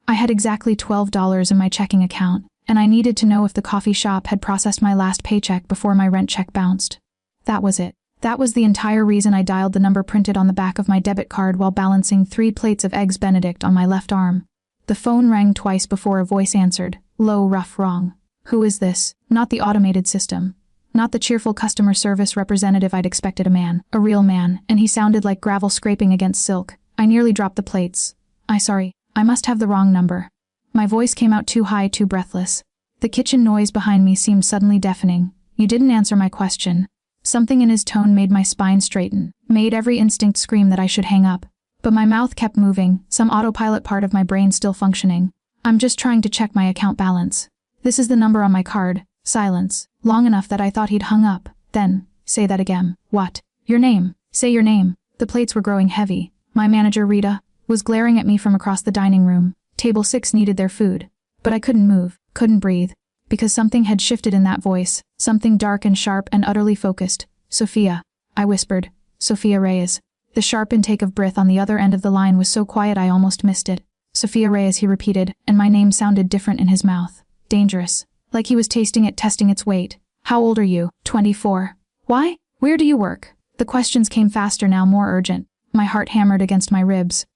I had exactly $12 in my checking account, and I needed to know if the coffee shop had processed my last paycheck before my rent check bounced. That was it. That was the entire reason I dialed the number printed on the back of my debit card while balancing 3 plates of Eggs Benedict on my left arm. The phone rang twice before a voice answered, low, rough, wrong. Who is this? Not the automated system. Not the cheerful customer service representative I'd expected. A real man, and he sounded like gravel scraping against silk. I nearly dropped the plates. Sorry, I must have the wrong number. My voice came out too high, too breathless. The kitchen noise behind me seemed suddenly deafening. You didn't answer my question. Something in his tone made my spine straighten, made every instinct scream that I should hang up. But my mouth kept moving, some autopilot part of my brain still functioning. I'm just trying to check my account balance. This is the number on my card. Silence. Long enough that I thought he'd hung up. Then, say that again. What? Your name. Say your name. The plates were growing heavy. My manager, Rita, was glaring at me from across the dining room. Table 6 needed their food. But I couldn't move, couldn't breathe. Because something had shifted in that voice. Something dark and sharp and utterly focused. Sophia. I whispered. Sophia Reyes. The sharp intake of breath on the other end of the line was so quiet I almost missed it. Sophia Reyes, he repeated, and my name sounded different in his mouth. Dangerous. Like he was tasting it, testing its weight. How old are you? 24. Why? Where do you work? The questions came faster now, more urgent. My heart hammered against my ribs.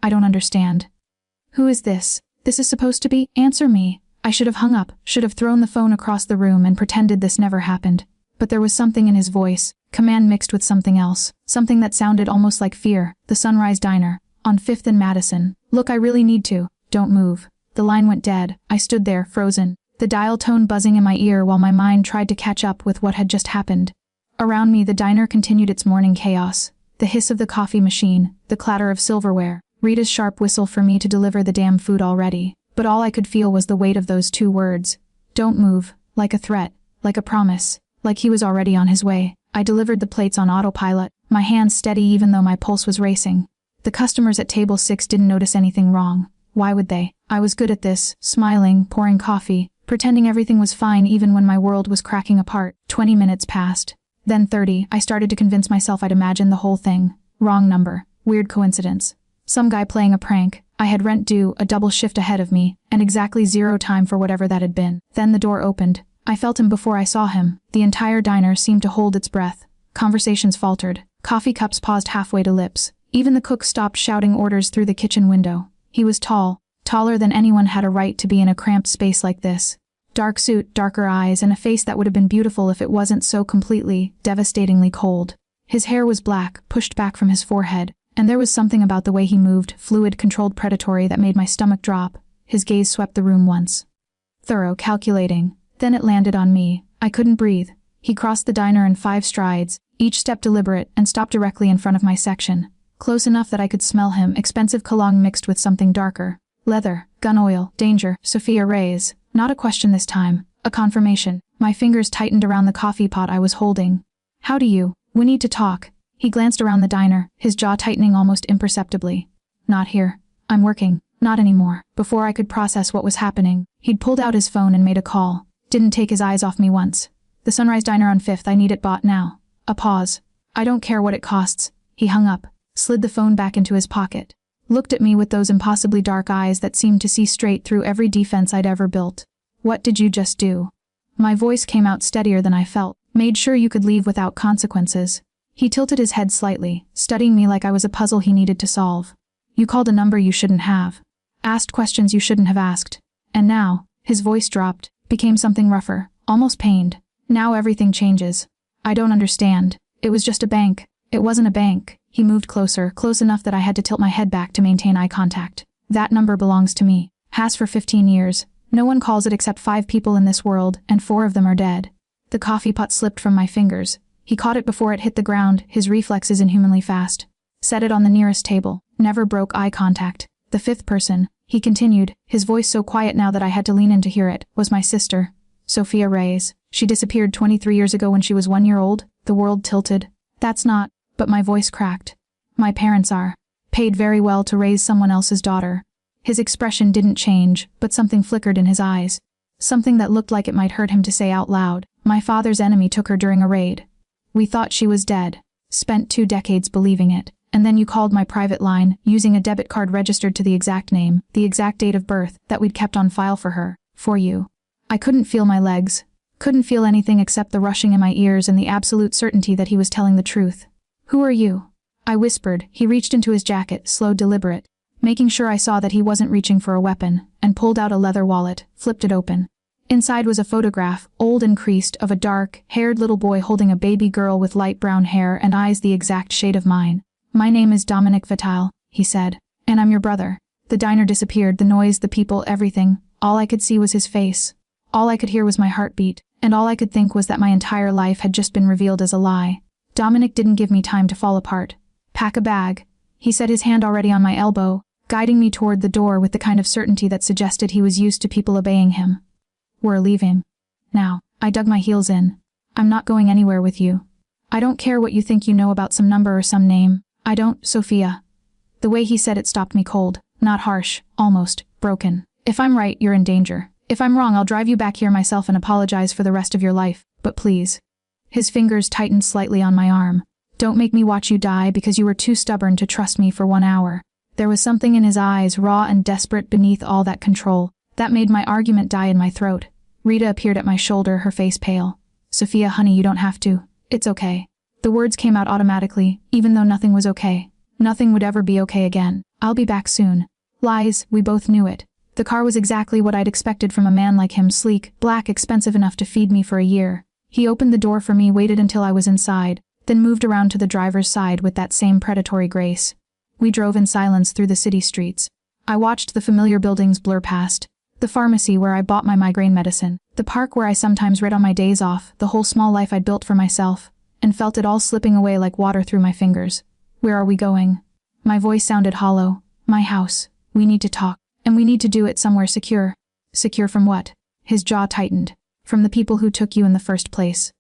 I don't understand. Who is this? This is supposed to be? Answer me. I should have hung up, should have thrown the phone across the room and pretended this never happened. But there was something in his voice, command mixed with something else, something that sounded almost like fear. The Sunrise Diner, on 5th and Madison. Look, I really need to. Don't move. The line went dead. I stood there, frozen. The dial tone buzzing in my ear while my mind tried to catch up with what had just happened. Around me the diner continued its morning chaos. The hiss of the coffee machine, the clatter of silverware, Rita's sharp whistle for me to deliver the damn food already. But all I could feel was the weight of those 2 words. Don't move, like a threat, like a promise, like he was already on his way. I delivered the plates on autopilot, my hands steady even though my pulse was racing. The customers at table 6 didn't notice anything wrong. Why would they? I was good at this, smiling, pouring coffee, pretending everything was fine even when my world was cracking apart. 20 minutes passed. Then 30. I started to convince myself I'd imagined the whole thing. Wrong number. Weird coincidence. Some guy playing a prank. I had rent due, a double shift ahead of me, and exactly 0 time for whatever that had been. Then the door opened. I felt him before I saw him. The entire diner seemed to hold its breath. Conversations faltered. Coffee cups paused halfway to lips. Even the cook stopped shouting orders through the kitchen window. He was tall. Taller than anyone had a right to be in a cramped space like this. Dark suit, darker eyes, and a face that would have been beautiful if it wasn't so completely, devastatingly cold. His hair was black, pushed back from his forehead, and there was something about the way he moved, fluid, controlled, predatory, that made my stomach drop. His gaze swept the room once. Thorough, calculating. Then it landed on me. I couldn't breathe. He crossed the diner in 5 strides, each step deliberate, and stopped directly in front of my section. Close enough that I could smell him, expensive cologne mixed with something darker. Leather, gun oil, danger, Sophia Reyes. Not a question this time, a confirmation. My fingers tightened around the coffee pot I was holding. How do you? We need to talk. He glanced around the diner, his jaw tightening almost imperceptibly. Not here. I'm working. Not anymore. Before I could process what was happening, he'd pulled out his phone and made a call. Didn't take his eyes off me once. The Sunrise Diner on 5th, I need it bought now. A pause. I don't care what it costs. He hung up, slid the phone back into his pocket. Looked at me with those impossibly dark eyes that seemed to see straight through every defense I'd ever built. What did you just do? My voice came out steadier than I felt. Made sure you could leave without consequences. He tilted his head slightly, studying me like I was a puzzle he needed to solve. You called a number you shouldn't have. Asked questions you shouldn't have asked. And now, his voice dropped, became something rougher, almost pained. Now everything changes. I don't understand. It was just a bank. It wasn't a bank. He moved closer, close enough that I had to tilt my head back to maintain eye contact. That number belongs to me. Has for 15 years. No one calls it except 5 people in this world, and 4 of them are dead. The coffee pot slipped from my fingers. He caught it before it hit the ground, his reflexes inhumanly fast. Set it on the nearest table. Never broke eye contact. The 5th person, he continued, his voice so quiet now that I had to lean in to hear it, was my sister. Sophia Reyes. She disappeared 23 years ago when she was 1 year old. The world tilted. That's not. But my voice cracked. My parents are. Paid very well to raise someone else's daughter. His expression didn't change, but something flickered in his eyes. Something that looked like it might hurt him to say out loud. My father's enemy took her during a raid. We thought she was dead. Spent 2 decades believing it. And then you called my private line, using a debit card registered to the exact name, the exact date of birth, that we'd kept on file for her, for you. I couldn't feel my legs. Couldn't feel anything except the rushing in my ears and the absolute certainty that he was telling the truth. Who are you? I whispered. He reached into his jacket, slow, deliberate, making sure I saw that he wasn't reaching for a weapon, and pulled out a leather wallet, flipped it open. Inside was a photograph, old and creased, of a dark-haired little boy holding a baby girl with light brown hair and eyes the exact shade of mine. My name is Dominic Vital, he said, and I'm your brother. The diner disappeared, the noise, the people, everything. All I could see was his face. All I could hear was my heartbeat, and all I could think was that my entire life had just been revealed as a lie. Dominic didn't give me time to fall apart. Pack a bag. He set his hand already on my elbow, guiding me toward the door with the kind of certainty that suggested he was used to people obeying him. We're leaving. Now. I dug my heels in. I'm not going anywhere with you. I don't care what you think you know about some number or some name. I don't, Sophia. The way he said it stopped me cold. Not harsh, almost broken. If I'm right, you're in danger. If I'm wrong, I'll drive you back here myself and apologize for the rest of your life, but please. His fingers tightened slightly on my arm. Don't make me watch you die because you were too stubborn to trust me for 1 hour. There was something in his eyes, raw and desperate beneath all that control, that made my argument die in my throat. Rita appeared at my shoulder, her face pale. Sophia, honey, you don't have to. It's okay. The words came out automatically, even though nothing was okay. Nothing would ever be okay again. I'll be back soon. Lies, we both knew it. The car was exactly what I'd expected from a man like him, sleek, black, expensive enough to feed me for a year. He opened the door for me, waited until I was inside, then moved around to the driver's side with that same predatory grace. We drove in silence through the city streets. I watched the familiar buildings blur past. The pharmacy where I bought my migraine medicine, the park where I sometimes read on my days off, the whole small life I'd built for myself, and felt it all slipping away like water through my fingers. Where are we going? My voice sounded hollow. My house. We need to talk, and we need to do it somewhere secure. Secure from what? His jaw tightened. From the people who took you in the first place.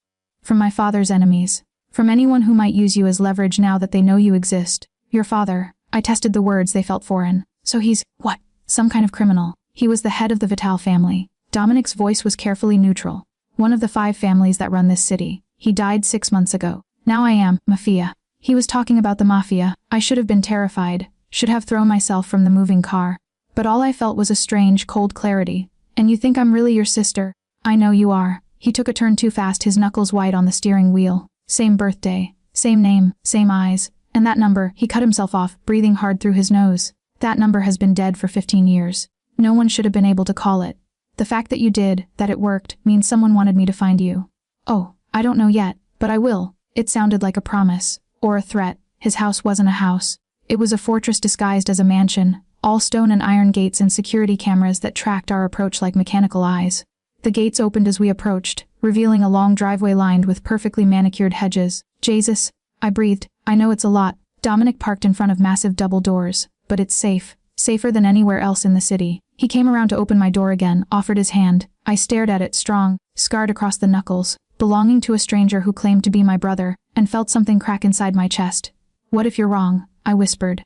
From my father's enemies. From anyone who might use you as leverage now that they know you exist. Your father. I tested the words, they felt foreign. So he's, what? Some kind of criminal. He was the head of the Vital family. Dominic's voice was carefully neutral. One of the 5 families that run this city. He died 6 months ago. Now I am, Mafia. He was talking about the Mafia. I should have been terrified. Should have thrown myself from the moving car. But all I felt was a strange, cold clarity. And you think I'm really your sister? I know you are. He took a turn too fast, his knuckles white on the steering wheel. Same birthday. Same name. Same eyes. And that number, he cut himself off, breathing hard through his nose. That number has been dead for 15 years. No one should have been able to call it. The fact that you did, that it worked, means someone wanted me to find you. Oh, I don't know yet, but I will. It sounded like a promise. Or a threat. His house wasn't a house. It was a fortress disguised as a mansion, all stone and iron gates and security cameras that tracked our approach like mechanical eyes. The gates opened as we approached, revealing a long driveway lined with perfectly manicured hedges. Jesus, I breathed. I know it's a lot. Dominic parked in front of massive double doors, but it's safe. Safer than anywhere else in the city. He came around to open my door again, offered his hand. I stared at it, strong, scarred across the knuckles, belonging to a stranger who claimed to be my brother, and felt something crack inside my chest. What if you're wrong? I whispered.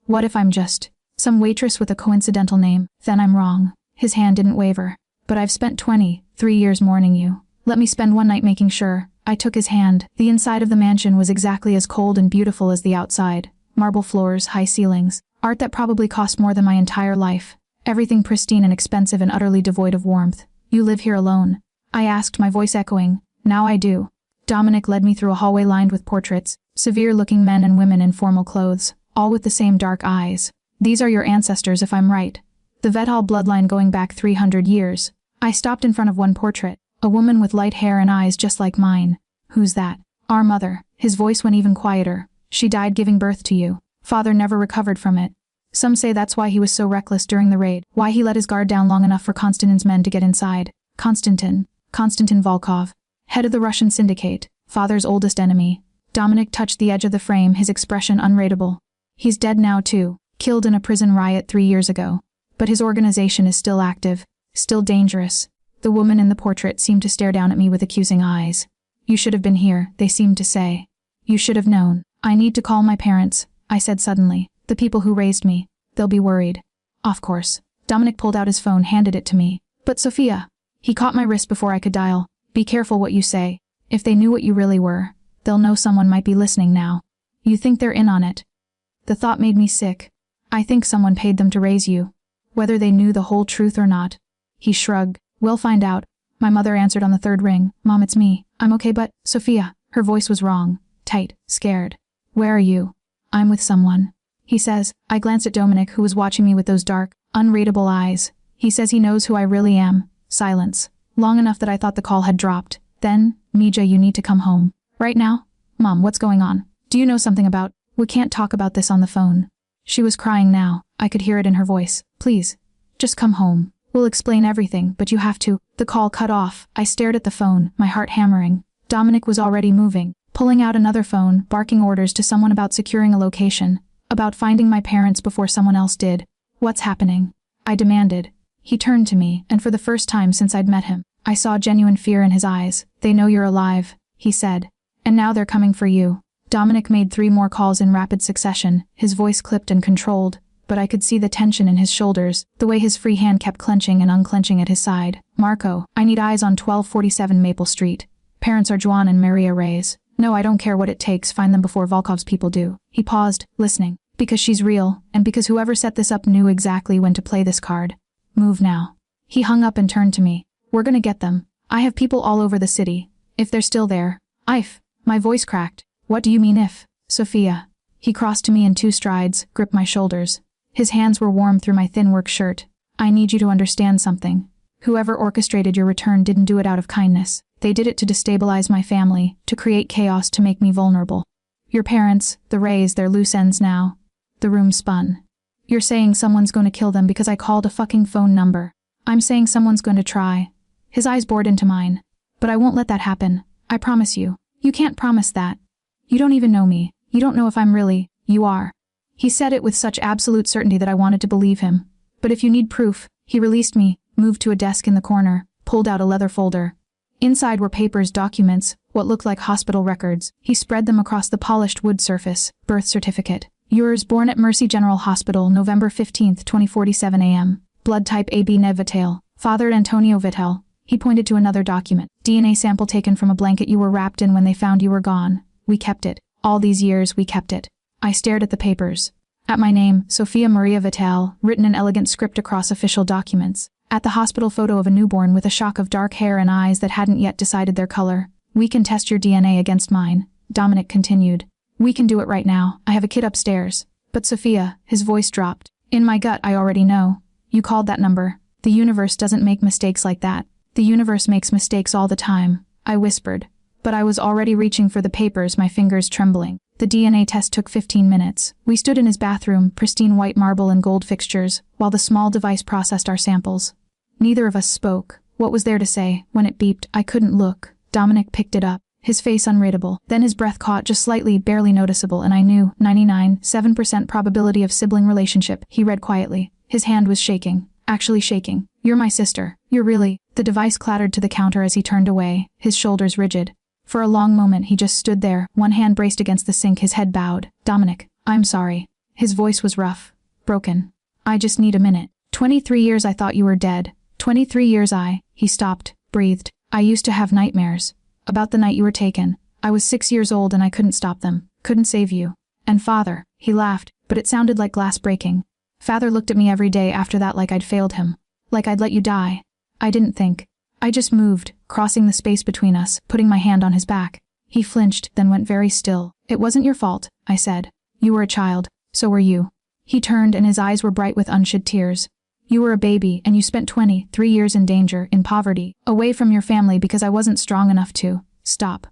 What if I'm just some waitress with a coincidental name? Then I'm wrong. His hand didn't waver. But I've spent 23 years mourning you. Let me spend one night making sure. I took his hand. The inside of the mansion was exactly as cold and beautiful as the outside. Marble floors, high ceilings, art that probably cost more than my entire life. Everything pristine and expensive and utterly devoid of warmth. You live here alone? I asked, my voice echoing. Now I do. Dominic led me through a hallway lined with portraits, severe-looking men and women in formal clothes, all with the same dark eyes. These are your ancestors if I'm right. The Vital bloodline going back 300 years. I stopped in front of one portrait, a woman with light hair and eyes just like mine. Who's that? Our mother. His voice went even quieter. She died giving birth to you. Father never recovered from it. Some say that's why he was so reckless during the raid, why he let his guard down long enough for Konstantin's men to get inside. Konstantin Volkov, head of the Russian syndicate, father's oldest enemy. Dominic touched the edge of the frame, his expression unreadable. He's dead now too, killed in a prison riot 3 years ago. But his organization is still active, still dangerous. The woman in the portrait seemed to stare down at me with accusing eyes. You should have been here, they seemed to say. You should have known. I need to call my parents, I said suddenly. The people who raised me. They'll be worried. Of course. Dominic pulled out his phone, handed it to me. But Sophia. He caught my wrist before I could dial. Be careful what you say. If they knew what you really were, they'll know someone might be listening now. You think they're in on it? The thought made me sick. I think someone paid them to raise you. Whether they knew the whole truth or not. He shrugged. We'll find out. My mother answered on the third ring. Mom, it's me. I'm okay, but, Sophia. Her voice was wrong. Tight. Scared. Where are you? I'm with someone. He says. I glanced at Dominic, who was watching me with those dark, unreadable eyes. He says he knows who I really am. Silence. Long enough that I thought the call had dropped. Then, Mija, you need to come home. Right now? Mom, what's going on? Do you know something about... We can't talk about this on the phone. She was crying now. I could hear it in her voice. Please. Just come home. We'll explain everything, but you have to... The call cut off. I stared at the phone, my heart hammering. Dominic was already moving, pulling out another phone, barking orders to someone about securing a location, about finding my parents before someone else did. What's happening? I demanded. He turned to me, and for the first time since I'd met him, I saw genuine fear in his eyes. They know you're alive, he said. And now they're coming for you. Dominic made 3 more calls in rapid succession, his voice clipped and controlled, but I could see the tension in his shoulders, the way his free hand kept clenching and unclenching at his side. Marco, I need eyes on 1247 Maple Street. Parents are Juan and Maria Reyes. No, I don't care what it takes, find them before Volkov's people do. He paused, listening. Because she's real, and because whoever set this up knew exactly when to play this card. Move now. He hung up and turned to me. We're gonna get them. I have people all over the city. If they're still there. If. My voice cracked. What do you mean if? Sophia. He crossed to me in 2 strides, gripped my shoulders. His hands were warm through my thin work shirt. I need you to understand something. Whoever orchestrated your return didn't do it out of kindness. They did it to destabilize my family, to create chaos, to make me vulnerable. Your parents, the Rays, they're loose ends now. The room spun. You're saying someone's going to kill them because I called a fucking phone number. I'm saying someone's going to try. His eyes bored into mine. But I won't let that happen. I promise you. You can't promise that. You don't even know me. You don't know if I'm really... You are. He said it with such absolute certainty that I wanted to believe him. But if you need proof... He released me, moved to a desk in the corner, pulled out a leather folder. Inside were papers, documents, what looked like hospital records. He spread them across the polished wood surface. Birth certificate. Yours, born at Mercy General Hospital, November 15, 2047 a.m. Blood type AB Vital. Father Antonio Vital. He pointed to another document. DNA sample taken from a blanket you were wrapped in when they found you were gone. We kept it. All these years, we kept it. I stared at the papers. At my name, Sophia Maria Vital, written in elegant script across official documents. At the hospital photo of a newborn with a shock of dark hair and eyes that hadn't yet decided their color. We can test your DNA against mine. Dominic continued. We can do it right now. I have a kit upstairs. But Sophia, his voice dropped. In my gut, I already know. You called that number. The universe doesn't make mistakes like that. The universe makes mistakes all the time. I whispered. But I was already reaching for the papers, my fingers trembling. The DNA test took 15 minutes. We stood in his bathroom, pristine white marble and gold fixtures, while the small device processed our samples. Neither of us spoke. What was there to say? When it beeped, I couldn't look. Dominic picked it up, his face unreadable. Then his breath caught, just slightly, barely noticeable, and I knew. 99.7% probability of sibling relationship, he read quietly. His hand was shaking. Actually shaking. You're my sister. You're really... The device clattered to the counter as he turned away, his shoulders rigid. For a long moment he just stood there, one hand braced against the sink, his head bowed. Dominic, I'm sorry. His voice was rough. Broken. I just need a minute. 23 years I thought you were dead. 23 years He stopped, breathed. I used to have nightmares. About the night you were taken. I was 6 years old and I couldn't stop them. Couldn't save you. And Father, he laughed, but it sounded like glass breaking. Father looked at me every day after that like I'd failed him. Like I'd let you die. I didn't think. I just moved, crossing the space between us, putting my hand on his back. He flinched, then went very still. It wasn't your fault, I said. You were a child. So were you. He turned and his eyes were bright with unshed tears. You were a baby and you spent 23 years in danger, in poverty, away from your family because I wasn't strong enough to. Stop.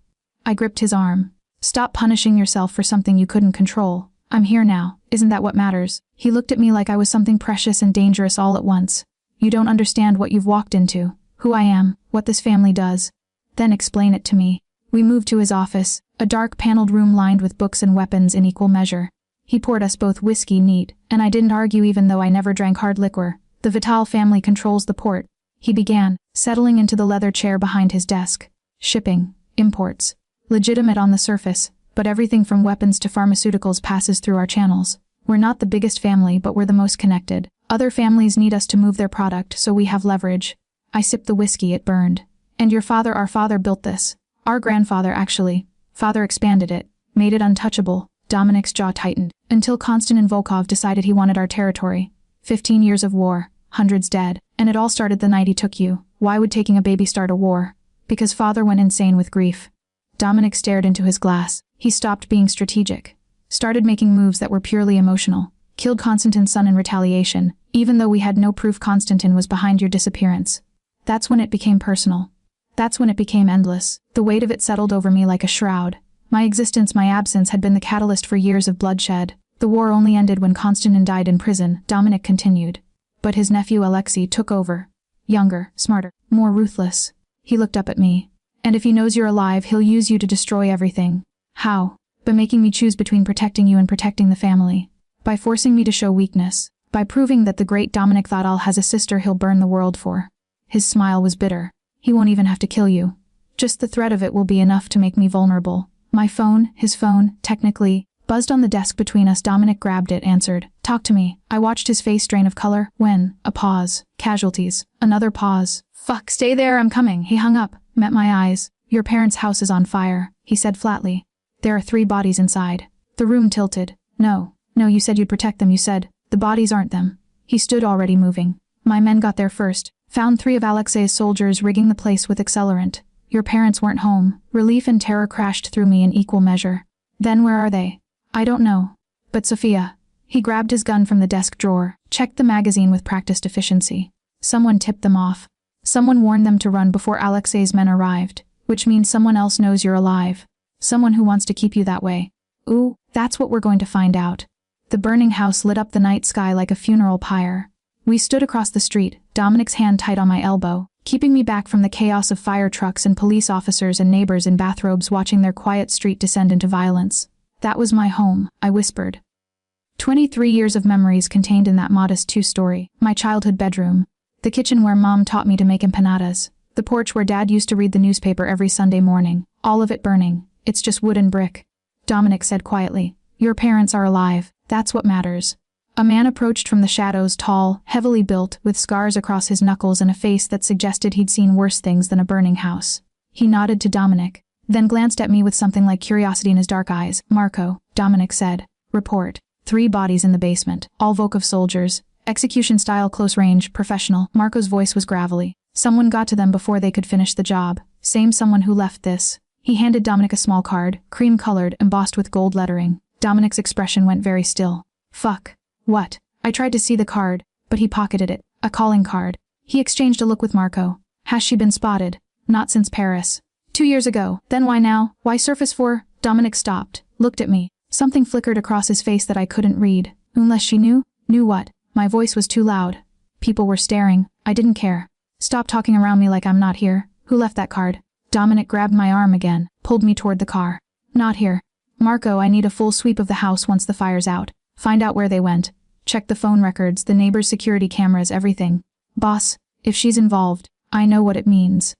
I gripped his arm. Stop punishing yourself for something you couldn't control. I'm here now. Isn't that what matters? He looked at me like I was something precious and dangerous all at once. You don't understand what you've walked into, who I am, what this family does. Then explain it to me. We moved to his office, a dark paneled room lined with books and weapons in equal measure. He poured us both whiskey neat, and I didn't argue even though I never drank hard liquor. The Vital family controls the port. He began, settling into the leather chair behind his desk. Shipping, imports. Legitimate on the surface, but everything from weapons to pharmaceuticals passes through our channels. We're not the biggest family, but we're the most connected. Other families need us to move their product, so we have leverage. I sipped the whiskey, it burned. And your father, our father built this. Our grandfather, actually. Father expanded it, made it untouchable, Dominik's jaw tightened. Until Konstantin Volkov decided he wanted our territory. 15 years of war, hundreds dead, and it all started the night he took you. Why would taking a baby start a war? Because father went insane with grief. Dominik stared into his glass. He stopped being strategic. Started making moves that were purely emotional. Killed Konstantin's son in retaliation, even though we had no proof Konstantin was behind your disappearance. That's when it became personal. That's when it became endless. The weight of it settled over me like a shroud. My existence, my absence, had been the catalyst for years of bloodshed. The war only ended when Konstantin died in prison, Dominik continued. But his nephew Alexei took over. Younger, smarter, more ruthless. He looked up at me. And if he knows you're alive, he'll use you to destroy everything. How? By making me choose between protecting you and protecting the family. By forcing me to show weakness. By proving that the great Dominik Thadal has a sister he'll burn the world for. His smile was bitter. He won't even have to kill you. Just the threat of it will be enough to make me vulnerable. My phone, his phone, technically, buzzed on the desk between us. Dominik grabbed it, answered. Talk to me. I watched his face drain of color. When? A pause. Casualties. Another pause. Fuck, stay there, I'm coming. He hung up, met my eyes. Your parents' house is on fire, he said flatly. There are 3 bodies inside. The room tilted. No, you said you'd protect them, you said. The bodies aren't them. He stood already moving. My men got there first. Found 3 of Alexei's soldiers rigging the place with accelerant. Your parents weren't home. Relief and terror crashed through me in equal measure. Then where are they? I don't know. But Sophia. He grabbed his gun from the desk drawer, checked the magazine with practiced efficiency. Someone tipped them off. Someone warned them to run before Alexei's men arrived, which means someone else knows you're alive. Someone who wants to keep you that way. Ooh, that's what we're going to find out. The burning house lit up the night sky like a funeral pyre. We stood across the street, Dominik's hand tight on my elbow, keeping me back from the chaos of fire trucks and police officers and neighbors in bathrobes watching their quiet street descend into violence. That was my home, I whispered. 23 years of memories contained in that modest 2-story. My childhood bedroom. The kitchen where Mom taught me to make empanadas. The porch where Dad used to read the newspaper every Sunday morning. All of it burning. It's just wood and brick. Dominik said quietly. Your parents are alive. That's what matters. A man approached from the shadows, tall, heavily built, with scars across his knuckles and a face that suggested he'd seen worse things than a burning house. He nodded to Dominik, then glanced at me with something like curiosity in his dark eyes. Marco, Dominik said. Report. 3 bodies in the basement. All Volkov soldiers. Execution style, close range, professional. Marco's voice was gravelly. Someone got to them before they could finish the job. Same someone who left this. He handed Dominik a small card, cream-colored, embossed with gold lettering. Dominik's expression went very still. Fuck. What? I tried to see the card, but he pocketed it. A calling card. He exchanged a look with Marco. Has she been spotted? Not since Paris. 2 years ago. Then why now? Why surface for? Dominik stopped, looked at me. Something flickered across his face that I couldn't read. Unless she knew? Knew what? My voice was too loud. People were staring. I didn't care. Stop talking around me like I'm not here. Who left that card? Dominik grabbed my arm again, pulled me toward the car. Not here. Marco, I need a full sweep of the house once the fire's out. Find out where they went. Check the phone records, the neighbors' security cameras, everything. Boss, if she's involved, I know what it means.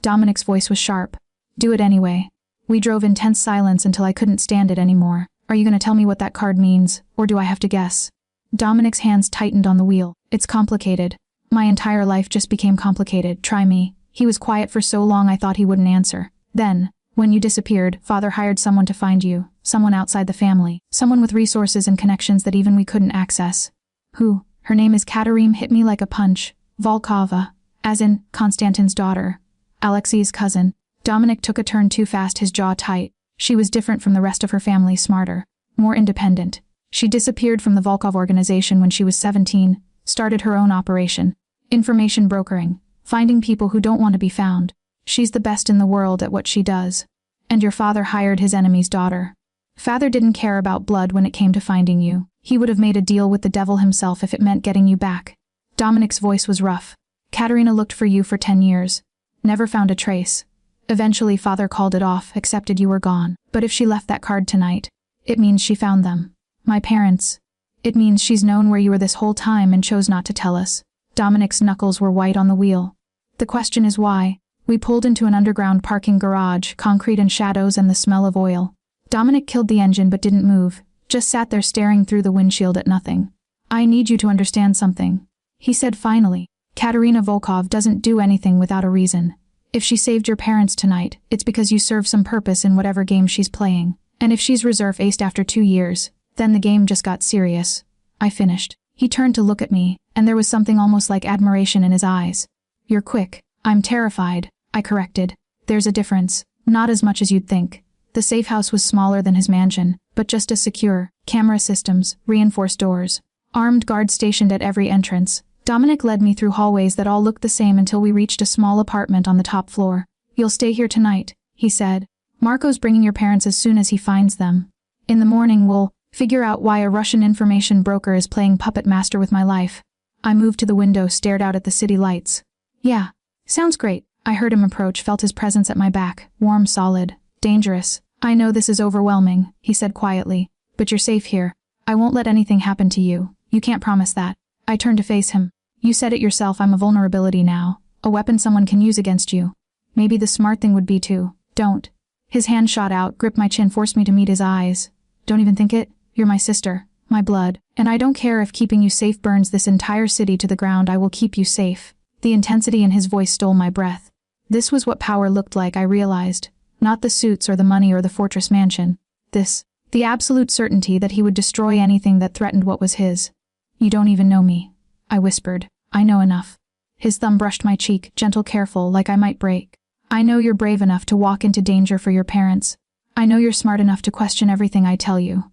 Dominik's voice was sharp. Do it anyway. We drove in tense silence until I couldn't stand it anymore. Are you gonna tell me what that card means, or do I have to guess? Dominik's hands tightened on the wheel. It's complicated. My entire life just became complicated. Try me. He was quiet for so long I thought he wouldn't answer. Then, when you disappeared, Father hired someone to find you. Someone outside the family. Someone with resources and connections that even we couldn't access. Who? Her name is Katerim. Hit me like a punch. Volkova. As in, Konstantin's daughter. Alexei's cousin. Dominik took a turn too fast, his jaw tight. She was different from the rest of her family, smarter. More independent. She disappeared from the Volkov organization when she was 17, started her own operation. Information brokering. Finding people who don't want to be found. She's the best in the world at what she does. And your father hired his enemy's daughter. Father didn't care about blood when it came to finding you. He would have made a deal with the devil himself if it meant getting you back. Dominik's voice was rough. Katerina looked for you for 10 years. Never found a trace. Eventually Father called it off, accepted you were gone. But if she left that card tonight, it means she found them. My parents. It means she's known where you were this whole time and chose not to tell us. Dominik's knuckles were white on the wheel. The question is why? We pulled into an underground parking garage, concrete and shadows and the smell of oil. Dominik killed the engine but didn't move, just sat there staring through the windshield at nothing. I need you to understand something. He said finally. Katerina Volkov doesn't do anything without a reason. If she saved your parents tonight, it's because you serve some purpose in whatever game she's playing. And if she's reserve-aced after 2 years, then the game just got serious. I finished. He turned to look at me, and there was something almost like admiration in his eyes. You're quick. I'm terrified, I corrected. There's a difference. Not as much as you'd think. The safe house was smaller than his mansion, but just as secure. Camera systems, reinforced doors, armed guards stationed at every entrance. Dominic led me through hallways that all looked the same until we reached a small apartment on the top floor. You'll stay here tonight, he said. Marco's bringing your parents as soon as he finds them. In the morning we'll figure out why a Russian information broker is playing puppet master with my life. I moved to the window, stared out at the city lights. Yeah, sounds great. I heard him approach, felt his presence at my back, warm, solid, dangerous. I know this is overwhelming, he said quietly, but you're safe here. I won't let anything happen to you. You can't promise that. I turned to face him. You said it yourself, I'm a vulnerability now. A weapon someone can use against you. Maybe the smart thing would be to, don't. His hand shot out, gripped my chin, forced me to meet his eyes. Don't even think it. You're my sister, my blood, and I don't care if keeping you safe burns this entire city to the ground, I will keep you safe. The intensity in his voice stole my breath. This was what power looked like, I realized. Not the suits or the money or the fortress mansion. The absolute certainty that he would destroy anything that threatened what was his. You don't even know me, I whispered. I know enough. His thumb brushed my cheek, gentle, careful, like I might break. I know you're brave enough to walk into danger for your parents. I know you're smart enough to question everything I tell you.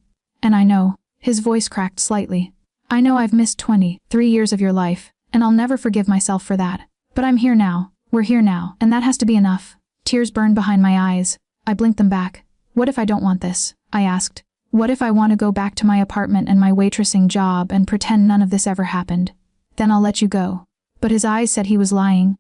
And I know, his voice cracked slightly. I know I've missed 23 years of your life, and I'll never forgive myself for that. But I'm here now, we're here now, and that has to be enough. Tears burned behind my eyes. I blinked them back. What if I don't want this? I asked. What if I want to go back to my apartment and my waitressing job and pretend none of this ever happened? Then I'll let you go. But his eyes said he was lying.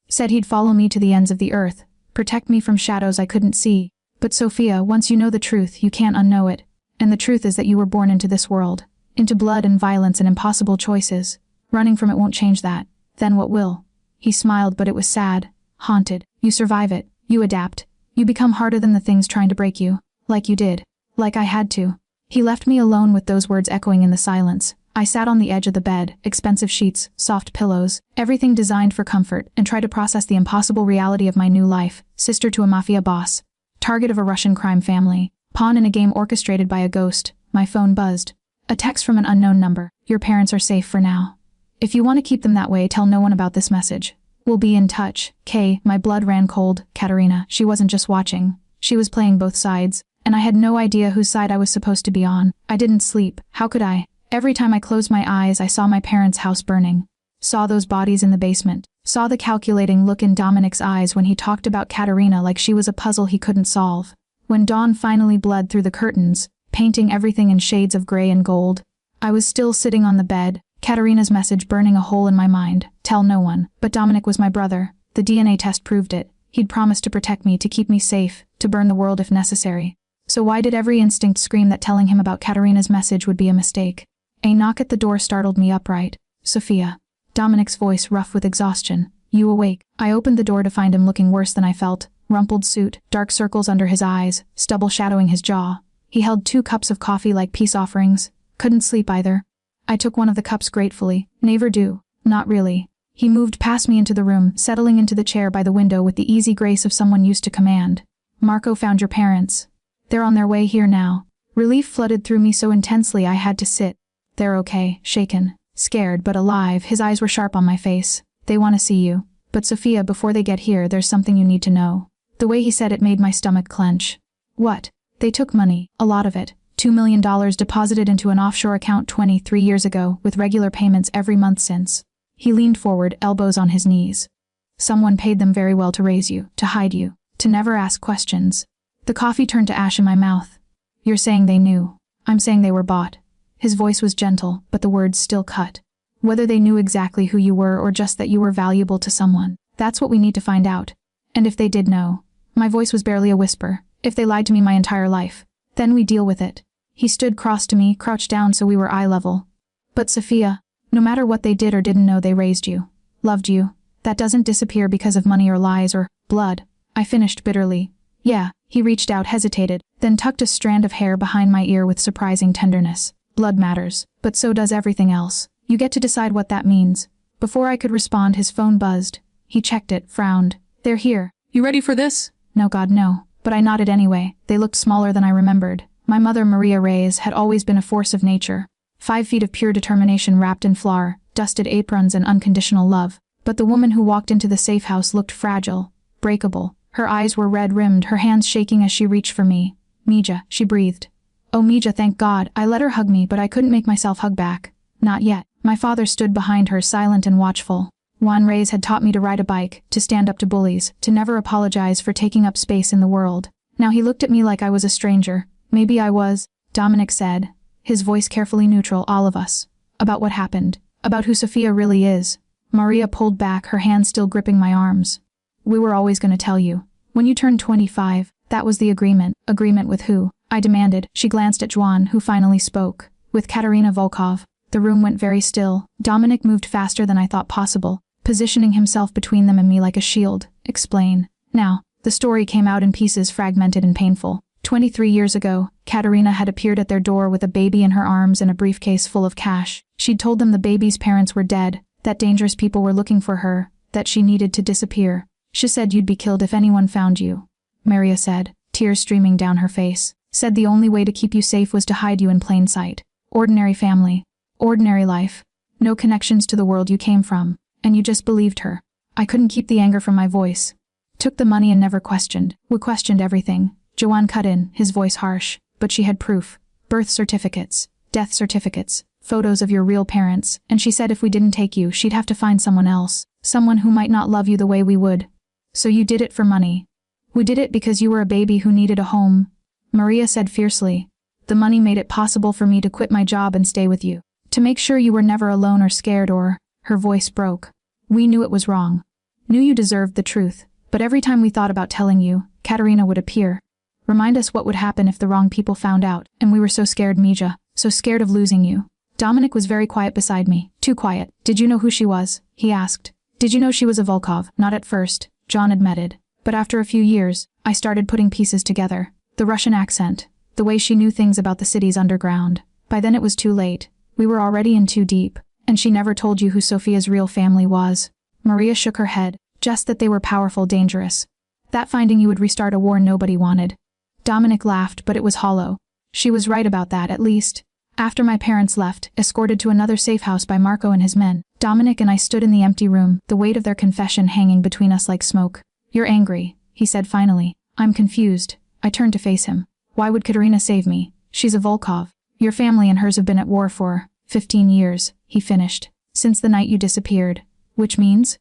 Said he'd follow me to the ends of the earth, protect me from shadows I couldn't see. But Sophia, once you know the truth, you can't unknow it. And the truth is that you were born into this world. Into blood and violence and impossible choices. Running from it won't change that. Then what will? He smiled, but it was sad. Haunted. You survive it. You adapt. You become harder than the things trying to break you. Like you did. Like I had to. He left me alone with those words echoing in the silence. I sat on the edge of the bed, expensive sheets, soft pillows, everything designed for comfort, and tried to process the impossible reality of my new life. Sister to a mafia boss. Target of a Russian crime family. Pawn in a game orchestrated by a ghost. My phone buzzed. A text from an unknown number. Your parents are safe for now. If you want to keep them that way, tell no one about this message. We'll be in touch. Kay, my blood ran cold. Katerina, she wasn't just watching. She was playing both sides. And I had no idea whose side I was supposed to be on. I didn't sleep. How could I? Every time I closed my eyes, I saw my parents' house burning. Saw those bodies in the basement. Saw the calculating look in Dominic's eyes when he talked about Katerina like she was a puzzle he couldn't solve. When dawn finally bled through the curtains, painting everything in shades of gray and gold, I was still sitting on the bed, Katerina's message burning a hole in my mind. Tell no one. But Dominic was my brother. The DNA test proved it. He'd promised to protect me, to keep me safe, to burn the world if necessary. So why did every instinct scream that telling him about Katerina's message would be a mistake? A knock at the door startled me upright. Sophia. Dominic's voice rough with exhaustion. You awake? I opened the door to find him looking worse than I felt. Rumpled suit, dark circles under his eyes, stubble shadowing his jaw. He held 2 cups of coffee like peace offerings. Couldn't sleep either. I took one of the cups gratefully. Never do. Not really. He moved past me into the room, settling into the chair by the window with the easy grace of someone used to command. Marco found your parents. They're on their way here now. Relief flooded through me so intensely I had to sit. They're okay, shaken, scared but alive. His eyes were sharp on my face. They want to see you. But Sophia, before they get here, there's something you need to know. The way he said it made my stomach clench. What? They took money, a lot of it. $2 million deposited into an offshore account 23 years ago, with regular payments every month since. He leaned forward, elbows on his knees. Someone paid them very well to raise you, to hide you, to never ask questions. The coffee turned to ash in my mouth. You're saying they knew. I'm saying they were bought. His voice was gentle, but the words still cut. Whether they knew exactly who you were or just that you were valuable to someone, that's what we need to find out. And if they did know, my voice was barely a whisper, if they lied to me my entire life, then we deal with it. He stood cross to me, crouched down so we were eye level. But Sophia, no matter what they did or didn't know, they raised you, loved you. That doesn't disappear because of money or lies or blood. I finished bitterly. Yeah. He reached out, hesitated, then tucked a strand of hair behind my ear with surprising tenderness. Blood matters, but so does everything else. You get to decide what that means. Before I could respond, his phone buzzed. He checked it, frowned. They're here. You ready for this? No, God, no. But I nodded anyway. They looked smaller than I remembered. My mother, Maria Reyes, had always been a force of nature. 5 feet of pure determination wrapped in flour, dusted aprons and unconditional love. But the woman who walked into the safe house looked fragile, breakable. Her eyes were red-rimmed, her hands shaking as she reached for me. "Mija," she breathed. "Oh, Mija, thank God." I let her hug me, but I couldn't make myself hug back. Not yet. My father stood behind her, silent and watchful. Juan Reyes had taught me to ride a bike, to stand up to bullies, to never apologize for taking up space in the world. Now he looked at me like I was a stranger. Maybe I was, Dominic said, his voice carefully neutral. "All of us. About what happened. About who Sophia really is." Maria pulled back, her hand still gripping my arms. "We were always going to tell you. When you turned 25, that was the agreement." "Agreement with who?" I demanded. She glanced at Juan, who finally spoke. "With Katerina Volkov." The room went very still. Dominic moved faster than I thought possible, positioning himself between them and me like a shield. "Explain." Now, the story came out in pieces, fragmented and painful. 23 years ago, Katerina had appeared at their door with a baby in her arms and a briefcase full of cash. She'd told them the baby's parents were dead, that dangerous people were looking for her, that she needed to disappear. "She said you'd be killed if anyone found you," Maria said, tears streaming down her face. "Said the only way to keep you safe was to hide you in plain sight. Ordinary family. Ordinary life. No connections to the world you came from. And you just believed her." I couldn't keep the anger from my voice. "Took the money and never questioned." "We questioned everything." Joanne cut in, his voice harsh. "But she had proof. Birth certificates, death certificates, photos of your real parents, and she said if we didn't take you, she'd have to find someone else. Someone who might not love you the way we would. So you did it for money." "We did it because you were a baby who needed a home," Maria said fiercely. "The money made it possible for me to quit my job and stay with you. To make sure you were never alone or scared or..." Her voice broke. "We knew it was wrong. Knew you deserved the truth. But every time we thought about telling you, Katerina would appear. Remind us what would happen if the wrong people found out, and we were so scared, Mija. So scared of losing you." Dominic was very quiet beside me. Too quiet. "Did you know who she was?" he asked. "Did you know she was a Volkov?" "Not at first," John admitted. "But after a few years, I started putting pieces together. The Russian accent. The way she knew things about the city's underground. By then it was too late. We were already in too deep. And she never told you who Sophia's real family was." Maria shook her head. "Just that they were powerful, dangerous. That finding you would restart a war nobody wanted." Dominic laughed, but it was hollow. "She was right about that, at least." After my parents left, escorted to another safe house by Marco and his men, Dominic and I stood in the empty room, the weight of their confession hanging between us like smoke. "You're angry," he said finally. "I'm confused." I turned to face him. "Why would Katerina save me? She's a Volkov. Your family and hers have been at war for 15 years, he finished. "Since the night you disappeared." Which means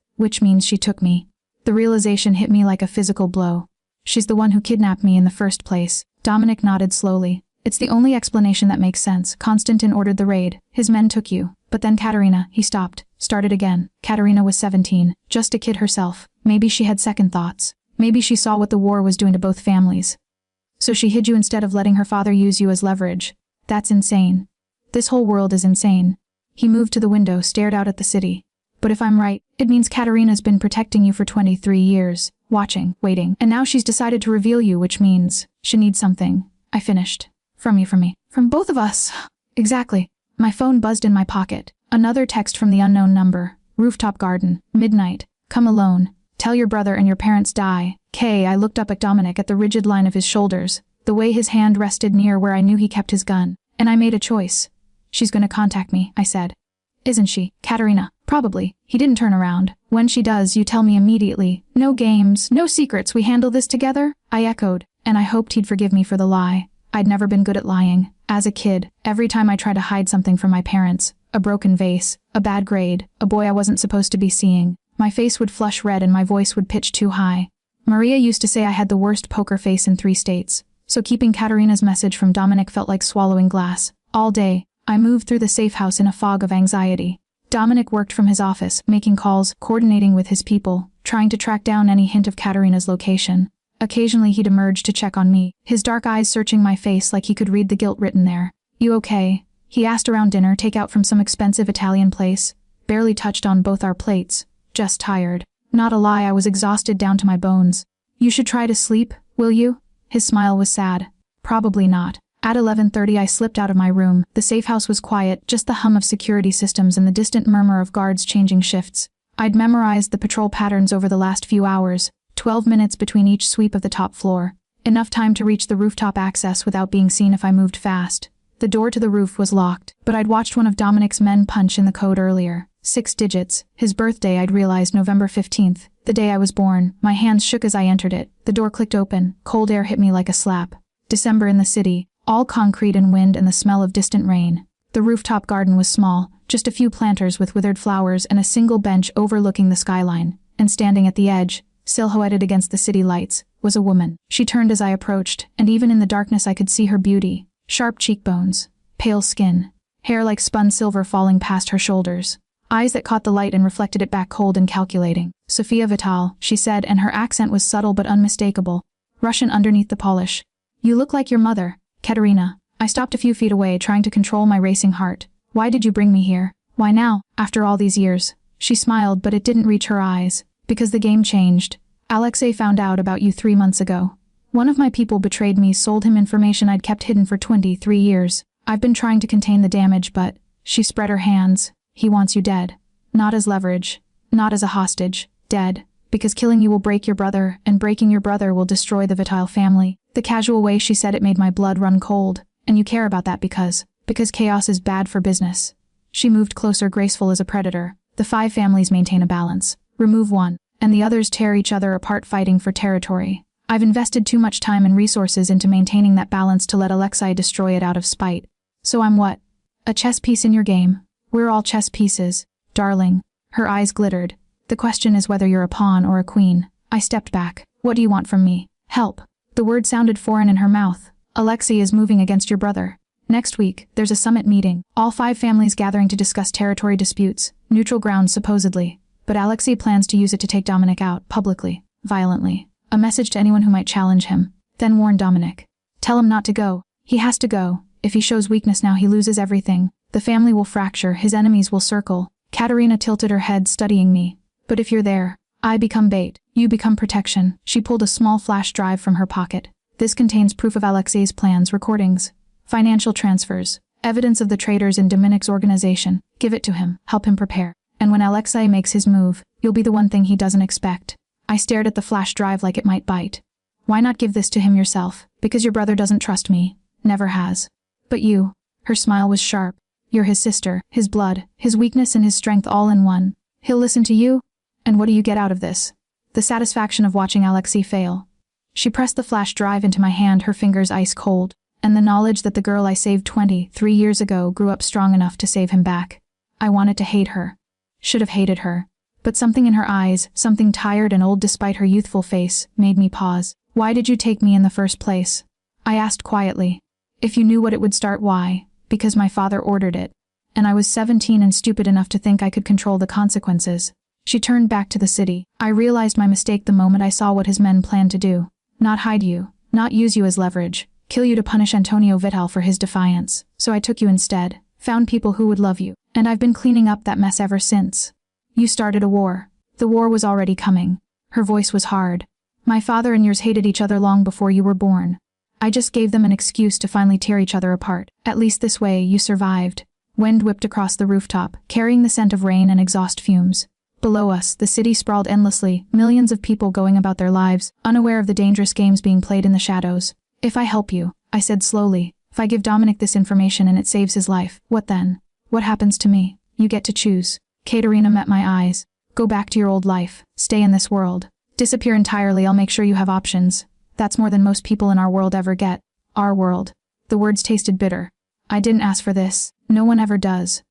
she took me. The realization hit me like a physical blow. "She's the one who kidnapped me in the first place." Dominic nodded slowly. "It's the only explanation that makes sense. Konstantin ordered the raid. His men took you. But then Katerina," he stopped, started again. "Katerina was 17, just a kid herself. Maybe she had second thoughts. Maybe she saw what the war was doing to both families. So she hid you instead of letting her father use you as leverage. That's insane. This whole world is insane." He moved to the window, stared out at the city. "But if I'm right, it means Katerina's been protecting you for 23 years. Watching, waiting, and now she's decided to reveal you, which means she needs something." I finished. From you, from me. From both of us." "Exactly." My phone buzzed in my pocket. Another text from the unknown number. "Rooftop garden. Midnight. Come alone. Tell your brother and your parents die. K." I looked up at Dominic, at the rigid line of his shoulders, the way his hand rested near where I knew he kept his gun. And I made a choice. "She's gonna contact me," I said. "Isn't she, Katerina?" "Probably." He didn't turn around. "When she does, you tell me immediately. No games, no secrets, we handle this together?" I echoed, and I hoped he'd forgive me for the lie. I'd never been good at lying. As a kid, every time I tried to hide something from my parents, a broken vase, a bad grade, a boy I wasn't supposed to be seeing, my face would flush red and my voice would pitch too high. Maria used to say I had the worst poker face in 3 states, so keeping Katerina's message from Dominic felt like swallowing glass. All day, I moved through the safe house in a fog of anxiety. Dominic worked from his office, making calls, coordinating with his people, trying to track down any hint of Katerina's location. Occasionally he'd emerge to check on me, his dark eyes searching my face like he could read the guilt written there. "You okay?" he asked around dinner, takeout from some expensive Italian place. Barely touched on both our plates. "Just tired." Not a lie, I was exhausted down to my bones. "You should try to sleep, will you?" His smile was sad. "Probably not." At 11:30 I slipped out of my room. The safe house was quiet, just the hum of security systems and the distant murmur of guards changing shifts. I'd memorized the patrol patterns over the last few hours, 12 minutes between each sweep of the top floor. Enough time to reach the rooftop access without being seen if I moved fast. The door to the roof was locked, but I'd watched one of Dominic's men punch in the code earlier. 6 digits. His birthday, I'd realized, November 15th, the day I was born. My hands shook as I entered it. The door clicked open. Cold air hit me like a slap. December in the city, all concrete and wind and the smell of distant rain. The rooftop garden was small, just a few planters with withered flowers and a single bench overlooking the skyline. And standing at the edge, silhouetted against the city lights, was a woman. She turned as I approached, and even in the darkness I could see her beauty. Sharp cheekbones, pale skin, hair like spun silver falling past her shoulders. Eyes that caught the light and reflected it back, cold and calculating. Sofia Vital, she said, and her accent was subtle but unmistakable. Russian underneath the polish. You look like your mother, Katerina. I stopped a few feet away, trying to control my racing heart. Why did you bring me here? Why now, after all these years? She smiled, but it didn't reach her eyes. Because the game changed. Alexei found out about you 3 months ago. One of my people betrayed me, sold him information I'd kept hidden for 23 years. I've been trying to contain the damage, but... She spread her hands. He wants you dead. Not as leverage. Not as a hostage. Dead. Because killing you will break your brother, and breaking your brother will destroy the Vital family. The casual way she said it made my blood run cold. And you care about that because chaos is bad for business. She moved closer, graceful as a predator. The 5 families maintain a balance. Remove one, and the others tear each other apart, fighting for territory. I've invested too much time and resources into maintaining that balance to let Alexei destroy it out of spite. So I'm what? A chess piece in your game. We're all chess pieces, darling. Her eyes glittered. The question is whether you're a pawn or a queen. I stepped back. What do you want from me? Help. The word sounded foreign in her mouth. Alexei is moving against your brother. Next week, there's a summit meeting. All 5 families gathering to discuss territory disputes. Neutral ground, supposedly. But Alexei plans to use it to take Dominic out, publicly, violently. A message to anyone who might challenge him. Then warn Dominic. Tell him not to go. He has to go. If he shows weakness now, he loses everything. The family will fracture, his enemies will circle. Katerina tilted her head, studying me. But if you're there, I become bait. You become protection. She pulled a small flash drive from her pocket. This contains proof of Alexei's plans, recordings, financial transfers, evidence of the traitors in Dominic's organization. Give it to him. Help him prepare. And when Alexei makes his move, you'll be the one thing he doesn't expect. I stared at the flash drive like it might bite. Why not give this to him yourself? Because your brother doesn't trust me. Never has. But you. Her smile was sharp. You're his sister, his blood, his weakness and his strength all in one. He'll listen to you? And what do you get out of this? The satisfaction of watching Alexei fail. She pressed the flash drive into my hand, her fingers ice cold, and the knowledge that the girl I saved 23 years ago grew up strong enough to save him back. I wanted to hate her. Should have hated her. But something in her eyes, something tired and old despite her youthful face, made me pause. Why did you take me in the first place? I asked quietly. If you knew what it would start, why? Because my father ordered it. And I was 17 and stupid enough to think I could control the consequences. She turned back to the city. I realized my mistake the moment I saw what his men planned to do. Not hide you, not use you as leverage, kill you to punish Antonio Vital for his defiance. So I took you instead, found people who would love you, and I've been cleaning up that mess ever since. You started a war. The war was already coming. Her voice was hard. My father and yours hated each other long before you were born. I just gave them an excuse to finally tear each other apart. At least this way, you survived. Wind whipped across the rooftop, carrying the scent of rain and exhaust fumes. Below us, the city sprawled endlessly, millions of people going about their lives, unaware of the dangerous games being played in the shadows. If I help you, I said slowly, if I give Dominic this information and it saves his life, what then? What happens to me? You get to choose. Katerina met my eyes. Go back to your old life. Stay in this world. Disappear entirely. I'll make sure you have options. That's more than most people in our world ever get. Our world. The words tasted bitter. I didn't ask for this. No one ever does.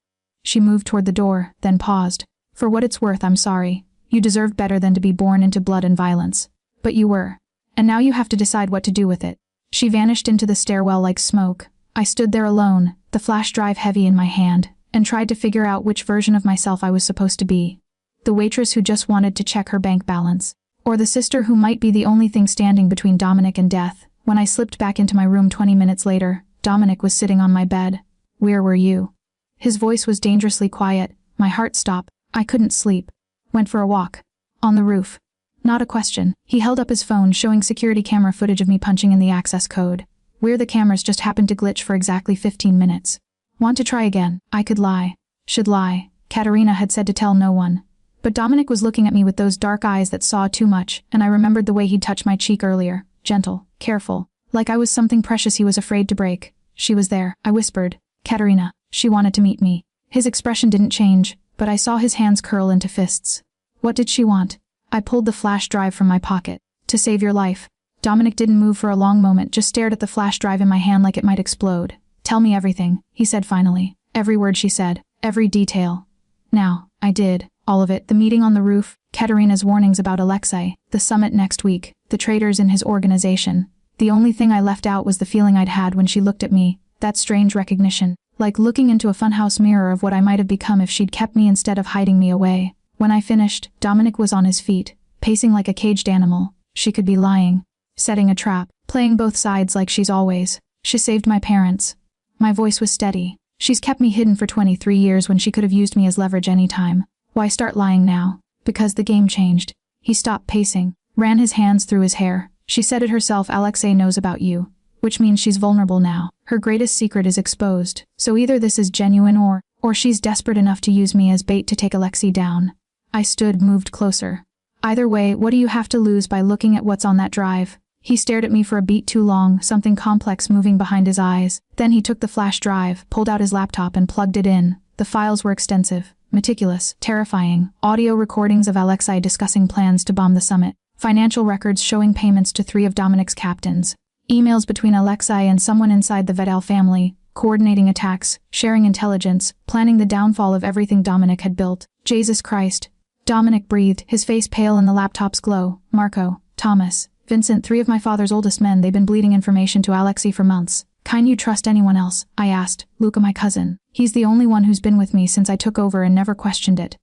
She moved toward the door, then paused. For what it's worth, I'm sorry. You deserved better than to be born into blood and violence. But you were. And now you have to decide what to do with it. She vanished into the stairwell like smoke. I stood there alone, the flash drive heavy in my hand, and tried to figure out which version of myself I was supposed to be. The waitress who just wanted to check her bank balance. Or the sister who might be the only thing standing between Dominic and death. When I slipped back into my room 20 minutes later, Dominic was sitting on my bed. Where were you? His voice was dangerously quiet. My heart stopped. I couldn't sleep. Went for a walk. On the roof. Not a question. He held up his phone, showing security camera footage of me punching in the access code. Where the cameras just happened to glitch for exactly 15 minutes. Want to try again? I could lie. Should lie. Katerina had said to tell no one. But Dominic was looking at me with those dark eyes that saw too much, and I remembered the way he'd touched my cheek earlier. gentle, careful, like I was something precious he was afraid to break. She was there, I whispered. Katerina. She wanted to meet me. His expression didn't change, but I saw his hands curl into fists. What did she want? I pulled the flash drive from my pocket. To save your life. Dominic didn't move for a long moment, just stared at the flash drive in my hand like it might explode. Tell me everything, he said finally. Every word she said. Every detail. Now, I did. All of it. The meeting on the roof, Katerina's warnings about Alexei, the summit next week, the traitors in his organization. The only thing I left out was the feeling I'd had when she looked at me, that strange recognition, like looking into a funhouse mirror of what I might have become if she'd kept me instead of hiding me away. When I finished, Dominic was on his feet, pacing like a caged animal. She could be lying, setting a trap, playing both sides like she's always. She saved my parents. My voice was steady. She's kept me hidden for 23 years when she could have used me as leverage any time. Why start lying now? Because the game changed. He stopped pacing, ran his hands through his hair. She said it herself, Alexei knows about you. Which means she's vulnerable now. Her greatest secret is exposed. So either this is genuine or she's desperate enough to use me as bait to take Alexei down. I stood, moved closer. Either way, what do you have to lose by looking at what's on that drive? He stared at me for a beat too long, something complex moving behind his eyes. Then he took the flash drive, pulled out his laptop and plugged it in. The files were extensive, meticulous, terrifying. Audio recordings of Alexei discussing plans to bomb the summit. Financial records showing payments to 3 of Dominic's captains. Emails between Alexei and someone inside the Betrayal family, coordinating attacks, sharing intelligence, planning the downfall of everything Dominic had built. Jesus Christ. Dominic breathed, his face pale in the laptop's glow. Marco, Thomas, Vincent, 3 of my father's oldest men, they've been bleeding information to Alexei for months. Can you trust anyone else? I asked. Luca, my cousin. He's the only one who's been with me since I took over and never questioned it.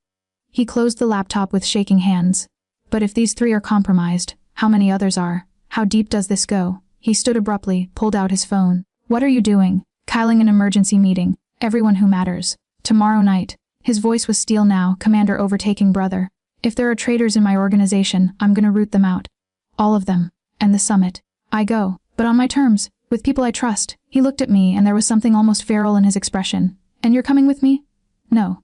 He closed the laptop with shaking hands. But if these 3 are compromised, how many others are? How deep does this go? He stood abruptly, pulled out his phone. What are you doing? Calling an emergency meeting. Everyone who matters. Tomorrow night. His voice was steel now, Commander overtaking brother. If there are traitors in my organization, I'm gonna root them out. All of them. And the summit. I go. But on my terms. With people I trust. He looked at me and there was something almost feral in his expression. And you're coming with me? No.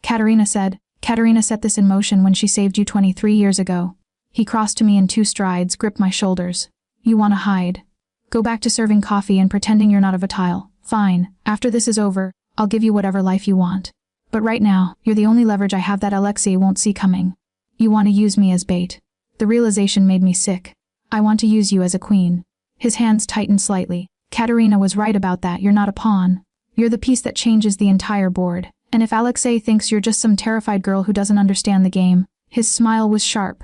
Katerina said. Katerina set this in motion when she saved you 23 years ago. He crossed to me in 2 strides, gripped my shoulders. You wanna hide. Go back to serving coffee and pretending you're not a Vital. Fine. After this is over, I'll give you whatever life you want. But right now, you're the only leverage I have that Alexei won't see coming. You want to use me as bait. The realization made me sick. I want to use you as a queen. His hands tightened slightly. Katerina was right about that, you're not a pawn. You're the piece that changes the entire board. And if Alexei thinks you're just some terrified girl who doesn't understand the game, his smile was sharp.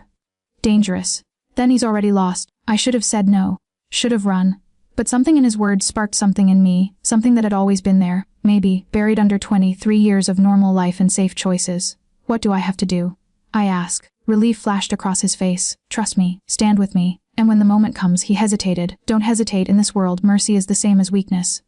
Dangerous. Then he's already lost. I should have said no. Should have run. But something in his words sparked something in me, something that had always been there, maybe, buried under 23 years of normal life and safe choices. What do I have to do? I ask. Relief flashed across his face. Trust me, stand with me. And when the moment comes, he hesitated. Don't hesitate, in this world, mercy is the same as weakness.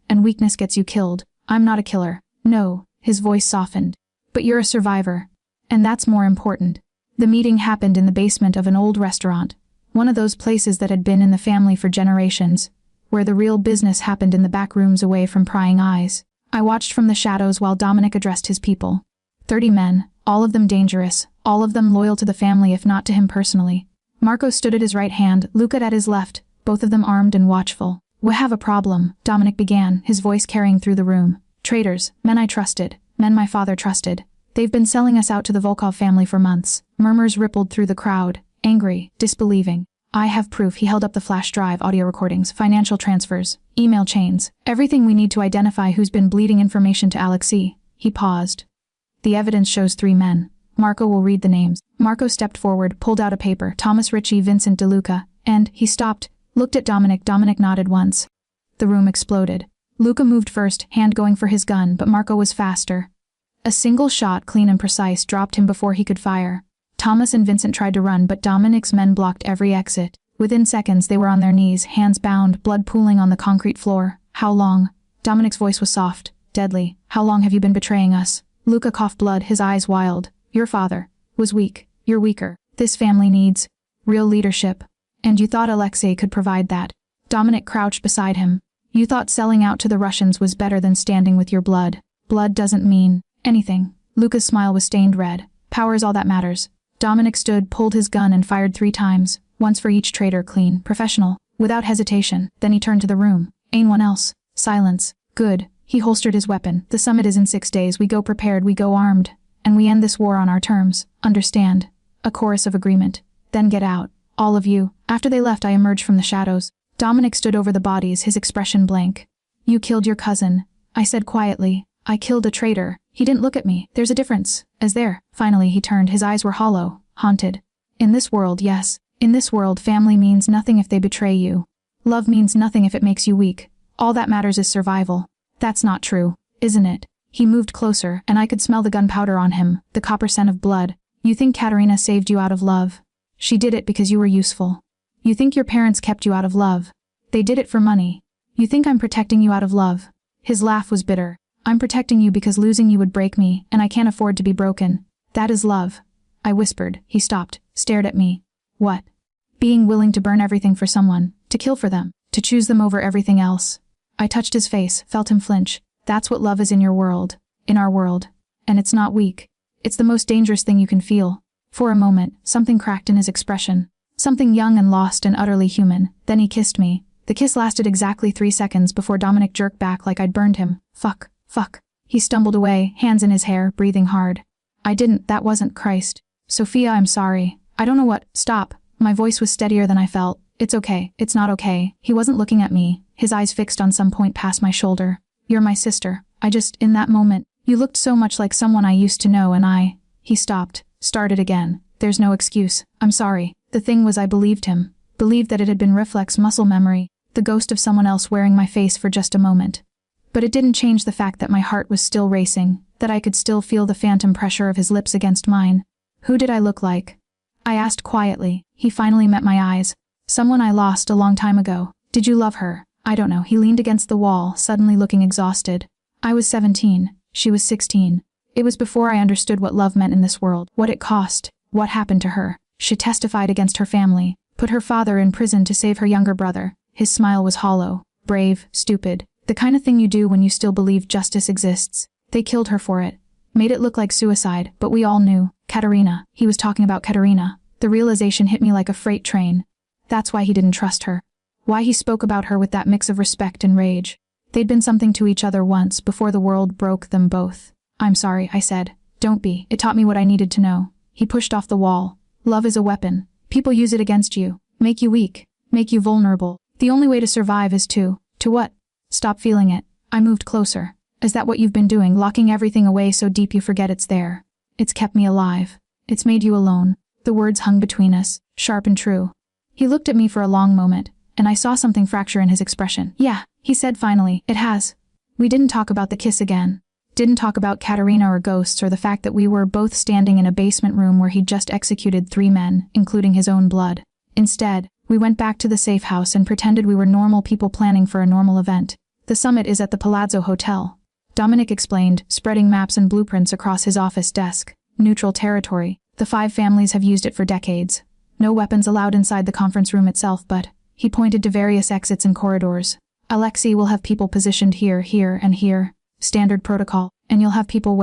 And weakness gets you killed. I'm not a killer. No, his voice softened. But you're a survivor. And that's more important. The meeting happened in the basement of an old restaurant. One of those places that had been in the family for generations, where the real business happened in the back rooms away from prying eyes. I watched from the shadows while Dominic addressed his people. 30 men, all of them dangerous, all of them loyal to the family if not to him personally. Marco stood at his right hand, Luca at his left, both of them armed and watchful. We have a problem, Dominic began, his voice carrying through the room. Traitors, men I trusted, men my father trusted. They've been selling us out to the Volkov family for months. Murmurs rippled through the crowd, angry, disbelieving. I have proof. He held up the flash drive, audio recordings, financial transfers, email chains, everything we need to identify who's been bleeding information to Alexei. He paused. The evidence shows 3 men. Marco will read the names. Marco stepped forward, pulled out a paper. Thomas Ritchie, Vincent DeLuca, and he stopped, looked at Dominic. Dominic nodded once. The room exploded. Luca moved first, hand going for his gun, but Marco was faster. A single shot, clean and precise, dropped him before he could fire. Thomas and Vincent tried to run, but Dominic's men blocked every exit. Within seconds, they were on their knees, hands bound, blood pooling on the concrete floor. How long? Dominic's voice was soft, deadly. How long have you been betraying us? Luca coughed blood, his eyes wild. Your father was weak. You're weaker. This family needs real leadership. And you thought Alexei could provide that. Dominic crouched beside him. You thought selling out to the Russians was better than standing with your blood. Blood doesn't mean anything. Luca's smile was stained red. Power is all that matters. Dominic stood, pulled his gun and fired 3 times. Once for each traitor, clean, professional, without hesitation. Then he turned to the room. Anyone else? Silence. Good. He holstered his weapon. The summit is in 6 days. We go prepared, we go armed. And we end this war on our terms. Understand? A chorus of agreement. Then get out. All of you. After they left, I emerged from the shadows. Dominic stood over the bodies, his expression blank. You killed your cousin. I said quietly. I killed a traitor. He didn't look at me. There's a difference. As there. Finally he turned. His eyes were hollow. Haunted. In this world, yes. In this world, family means nothing if they betray you. Love means nothing if it makes you weak. All that matters is survival. That's not true, isn't it? He moved closer, and I could smell the gunpowder on him, the copper scent of blood. You think Katerina saved you out of love? She did it because you were useful. You think your parents kept you out of love? They did it for money. You think I'm protecting you out of love? His laugh was bitter. I'm protecting you because losing you would break me, and I can't afford to be broken. That is love. I whispered. He stopped, stared at me. What? Being willing to burn everything for someone, to kill for them, to choose them over everything else. I touched his face, felt him flinch. That's what love is in your world. In our world. And it's not weak. It's the most dangerous thing you can feel. For a moment, something cracked in his expression. Something young and lost and utterly human. Then he kissed me. The kiss lasted exactly 3 seconds before Dominic jerked back like I'd burned him. Fuck. He stumbled away, hands in his hair, breathing hard. I didn't, that wasn't Christ. Sophia, I'm sorry. I don't know what, stop. My voice was steadier than I felt. It's okay, it's not okay. He wasn't looking at me, his eyes fixed on some point past my shoulder. You're my sister. In that moment, you looked so much like someone I used to know and He stopped, started again. There's no excuse. I'm sorry. The thing was I believed him. Believed that it had been reflex muscle memory, the ghost of someone else wearing my face for just a moment. But it didn't change the fact that my heart was still racing, that I could still feel the phantom pressure of his lips against mine. Who did I look like? I asked quietly. He finally met my eyes. Someone I lost a long time ago. Did you love her? I don't know. He leaned against the wall, suddenly looking exhausted. I was 17. She was 16. It was before I understood what love meant in this world, what it cost, what happened to her. She testified against her family, put her father in prison to save her younger brother. His smile was hollow, brave, stupid. The kind of thing you do when you still believe justice exists. They killed her for it. Made it look like suicide, but we all knew. Katerina. He was talking about Katerina. The realization hit me like a freight train. That's why he didn't trust her. Why he spoke about her with that mix of respect and rage. They'd been something to each other once, before the world broke them both. I'm sorry, I said. Don't be. It taught me what I needed to know. He pushed off the wall. Love is a weapon. People use it against you. Make you weak. Make you vulnerable. The only way to survive is to what? Stop feeling it. I moved closer. Is that what you've been doing, locking everything away so deep you forget it's there? It's kept me alive. It's made you alone. The words hung between us, sharp and true. He looked at me for a long moment, and I saw something fracture in his expression. Yeah, he said finally, it has. We didn't talk about the kiss again. Didn't talk about Katerina or ghosts or the fact that we were both standing in a basement room where he'd just executed 3 men, including his own blood. Instead, we went back to the safe house and pretended we were normal people planning for a normal event. The summit is at the Palazzo Hotel. Dominic explained, spreading maps and blueprints across his office desk. Neutral territory. The 5 families have used it for decades. No weapons allowed inside the conference room itself, but he pointed to various exits and corridors. Alexei will have people positioned here, here, and here. Standard protocol. And you'll have people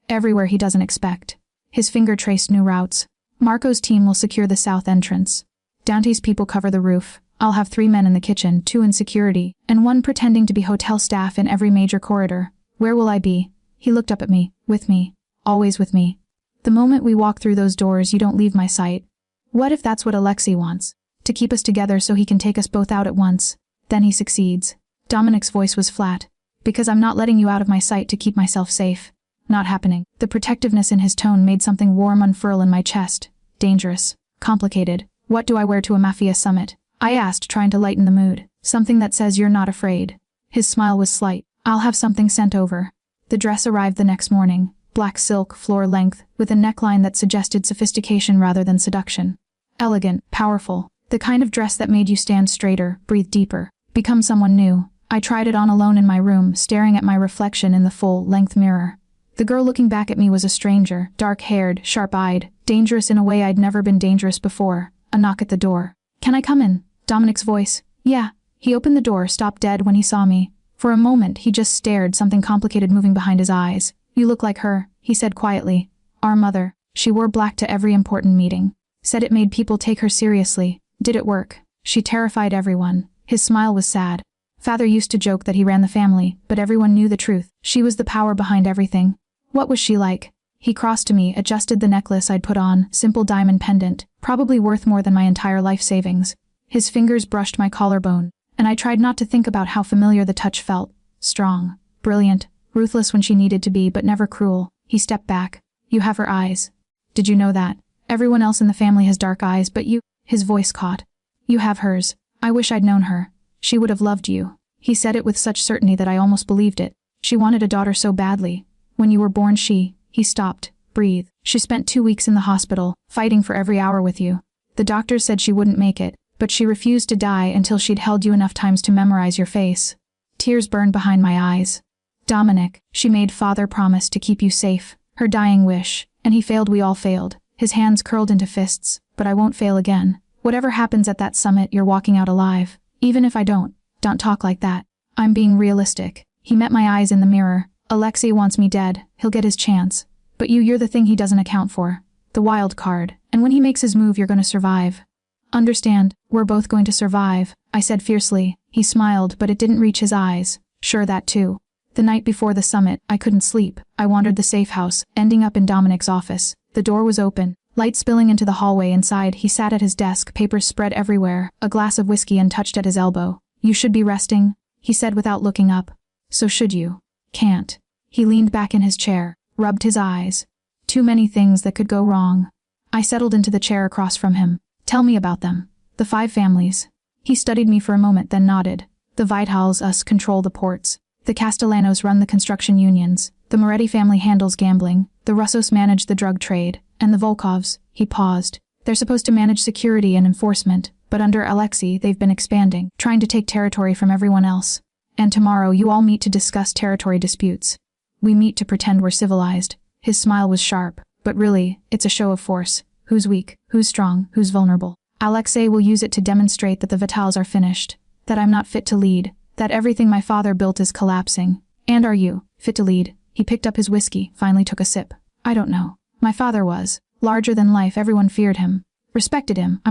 everywhere he doesn't expect. His finger traced new routes. Marco's team will secure the south entrance. Dante's people cover the roof. I'll have 3 men in the kitchen, 2 in security, and 1 pretending to be hotel staff in every major corridor. Where will I be? He looked up at me. With me. Always with me. The moment we walk through those doors, you don't leave my sight. What if that's what Alexei wants? To keep us together so he can take us both out at once. Then he succeeds. Dominic's voice was flat. Because I'm not letting you out of my sight to keep myself safe. Not happening. The protectiveness in his tone made something warm unfurl in my chest. Dangerous. Complicated. What do I wear to a Mafia summit? I asked, trying to lighten the mood. Something that says you're not afraid. His smile was slight. I'll have something sent over. The dress arrived the next morning. Black silk, floor length, with a neckline that suggested sophistication rather than seduction. Elegant, powerful. The kind of dress that made you stand straighter, breathe deeper, become someone new. I tried it on alone in my room, staring at my reflection in the full-length mirror. The girl looking back at me was a stranger, dark-haired, sharp-eyed, dangerous in a way I'd never been dangerous before. A knock at the door. Can I come in? Dominic's voice. Yeah. He opened the door, stopped dead when he saw me. For a moment, he just stared, something complicated moving behind his eyes. You look like her, he said quietly. Our mother. She wore black to every important meeting. Said it made people take her seriously. Did it work? She terrified everyone. His smile was sad. Father used to joke that he ran the family, but everyone knew the truth. She was the power behind everything. What was she like? He crossed to me, adjusted the necklace I'd put on, simple diamond pendant, probably worth more than my entire life savings. His fingers brushed my collarbone, and I tried not to think about how familiar the touch felt. Strong, brilliant, ruthless when she needed to be, but never cruel. He stepped back. You have her eyes. Did you know that? Everyone else in the family has dark eyes, but you— His voice caught. You have hers. I wish I'd known her. She would have loved you. He said it with such certainty that I almost believed it. She wanted a daughter so badly. When you were born He stopped, breathed. She spent 2 weeks in the hospital, fighting for every hour with you. The doctors said she wouldn't make it, but she refused to die until she'd held you enough times to memorize your face. Tears burned behind my eyes. Dominic, she made Father promise to keep you safe, her dying wish, and he failed. We all failed. His hands curled into fists, but I won't fail again. Whatever happens at that summit, you're walking out alive. Even if I don't talk like that. I'm being realistic. He met my eyes in the mirror. Alexei wants me dead. He'll get his chance. But you're the thing he doesn't account for. The wild card. And when he makes his move, you're going to survive. Understand, we're both going to survive, I said fiercely. He smiled, but it didn't reach his eyes. Sure, that too. The night before the summit, I couldn't sleep. I wandered the safe house, ending up in Dominic's office. The door was open, light spilling into the hallway. Inside, he sat at his desk, papers spread everywhere, a glass of whiskey untouched at his elbow. You should be resting, he said without looking up. So should you. Can't. He leaned back in his chair, rubbed his eyes. Too many things that could go wrong. I settled into the chair across from him. Tell me about them. The 5 families. He studied me for a moment, then nodded. The Vitals us control the ports. The Castellanos run the construction unions. The Moretti family handles gambling. The Russos manage the drug trade. And the Volkovs— He paused. They're supposed to manage security and enforcement, but under Alexei they've been expanding, trying to take territory from everyone else. And tomorrow you all meet to discuss territory disputes. We meet to pretend we're civilized. His smile was sharp, but really, it's a show of force. Who's weak, who's strong, who's vulnerable. Alexei will use it to demonstrate that the Vitals are finished, that I'm not fit to lead, that everything my father built is collapsing. And are you fit to lead? He picked up his whiskey, finally took a sip. I don't know. My father was. Larger than life, everyone feared him. Respected him.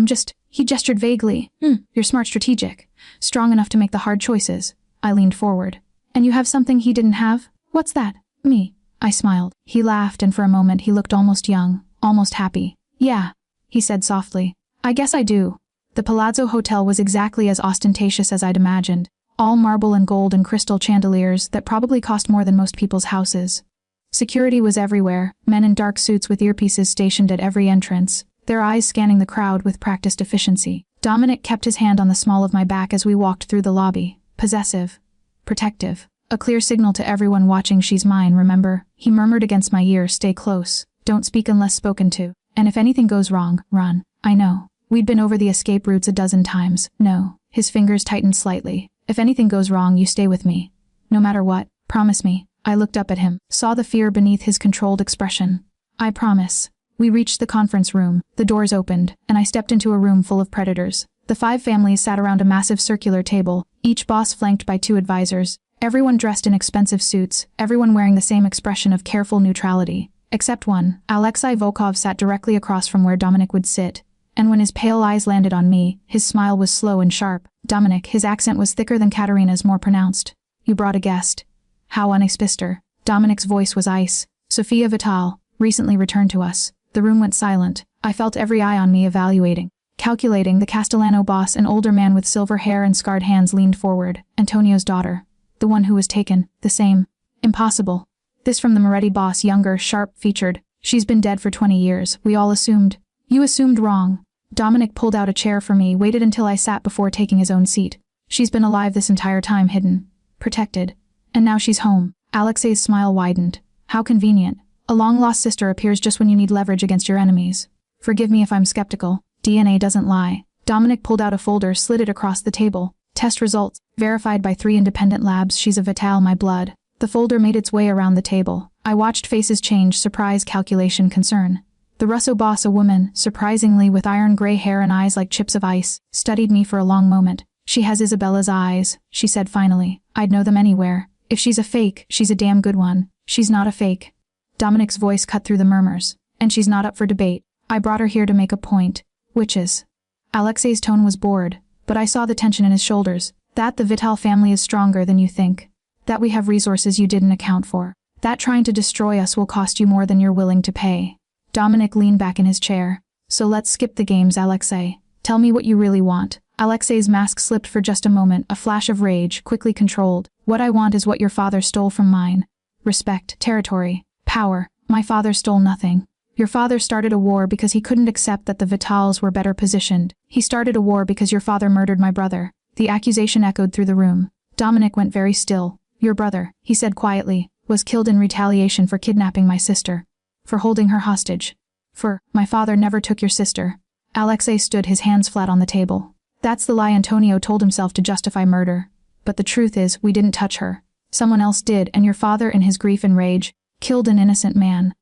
He gestured vaguely. You're smart, strategic. Strong enough to make the hard choices. I leaned forward. And you have something he didn't have? What's that? Me. I smiled. He laughed, and for a moment he looked almost young, almost happy. Yeah, he said softly. I guess I do. The Palazzo Hotel was exactly as ostentatious as I'd imagined. All marble and gold and crystal chandeliers that probably cost more than most people's houses. Security was everywhere, men in dark suits with earpieces stationed at every entrance, their eyes scanning the crowd with practiced efficiency. Dominic kept his hand on the small of my back as we walked through the lobby. Possessive. Protective. A clear signal to everyone watching. She's mine, remember? He murmured against my ear, stay close. Don't speak unless spoken to. And if anything goes wrong, run. I know. We'd been over the escape routes a dozen times. No. His fingers tightened slightly. If anything goes wrong, you stay with me. No matter what. Promise me. I looked up at him, saw the fear beneath his controlled expression. I promise. We reached the conference room. The doors opened, and I stepped into a room full of predators. The 5 families sat around a massive circular table, each boss flanked by 2 advisors. Everyone dressed in expensive suits, everyone wearing the same expression of careful neutrality. Except one. Alexei Volkov sat directly across from where Dominic would sit. And when his pale eyes landed on me, his smile was slow and sharp. Dominic, his accent was thicker than Katerina's, more pronounced. You brought a guest. How unexpected. Dominic's voice was ice. Sofia Vital, recently returned to us. The room went silent. I felt every eye on me, evaluating. Calculating. The Castellano boss, an older man with silver hair and scarred hands, leaned forward. Antonio's daughter. The one who was taken. The same. Impossible. This from the Moretti boss, younger, sharp-featured. She's been dead for 20 years. We all assumed. You assumed wrong. Dominic pulled out a chair for me, waited until I sat before taking his own seat. She's been alive this entire time, hidden. Protected. And now she's home. Alexei's smile widened. How convenient. A long-lost sister appears just when you need leverage against your enemies. Forgive me if I'm skeptical. DNA doesn't lie. Dominic pulled out a folder, slid it across the table. Test results. Verified by 3 independent labs. She's a Vital, my blood. The folder made its way around the table. I watched faces change, surprise, calculation, concern. The Russo boss, a woman, surprisingly with iron gray hair and eyes like chips of ice, studied me for a long moment. She has Isabella's eyes, she said finally. I'd know them anywhere. If she's a fake, she's a damn good one. She's not a fake. Dominic's voice cut through the murmurs. And she's not up for debate. I brought her here to make a point. Witches. Alexei's tone was bored, but I saw the tension in his shoulders. That the Vital family is stronger than you think. That we have resources you didn't account for. That trying to destroy us will cost you more than you're willing to pay. Dominic leaned back in his chair. So let's skip the games, Alexei. Tell me what you really want. Alexei's mask slipped for just a moment, a flash of rage, quickly controlled. What I want is what your father stole from mine. Respect, territory, power. My father stole nothing. Your father started a war because he couldn't accept that the Vitals were better positioned. He started a war because your father murdered my brother. The accusation echoed through the room. Dominic went very still. Your brother, he said quietly, was killed in retaliation for kidnapping my sister. For holding her hostage. My father never took your sister. Alexei stood, his hands flat on the table. That's the lie Antonio told himself to justify murder. But the truth is, we didn't touch her. Someone else did, and your father, in his grief and rage, killed an innocent man.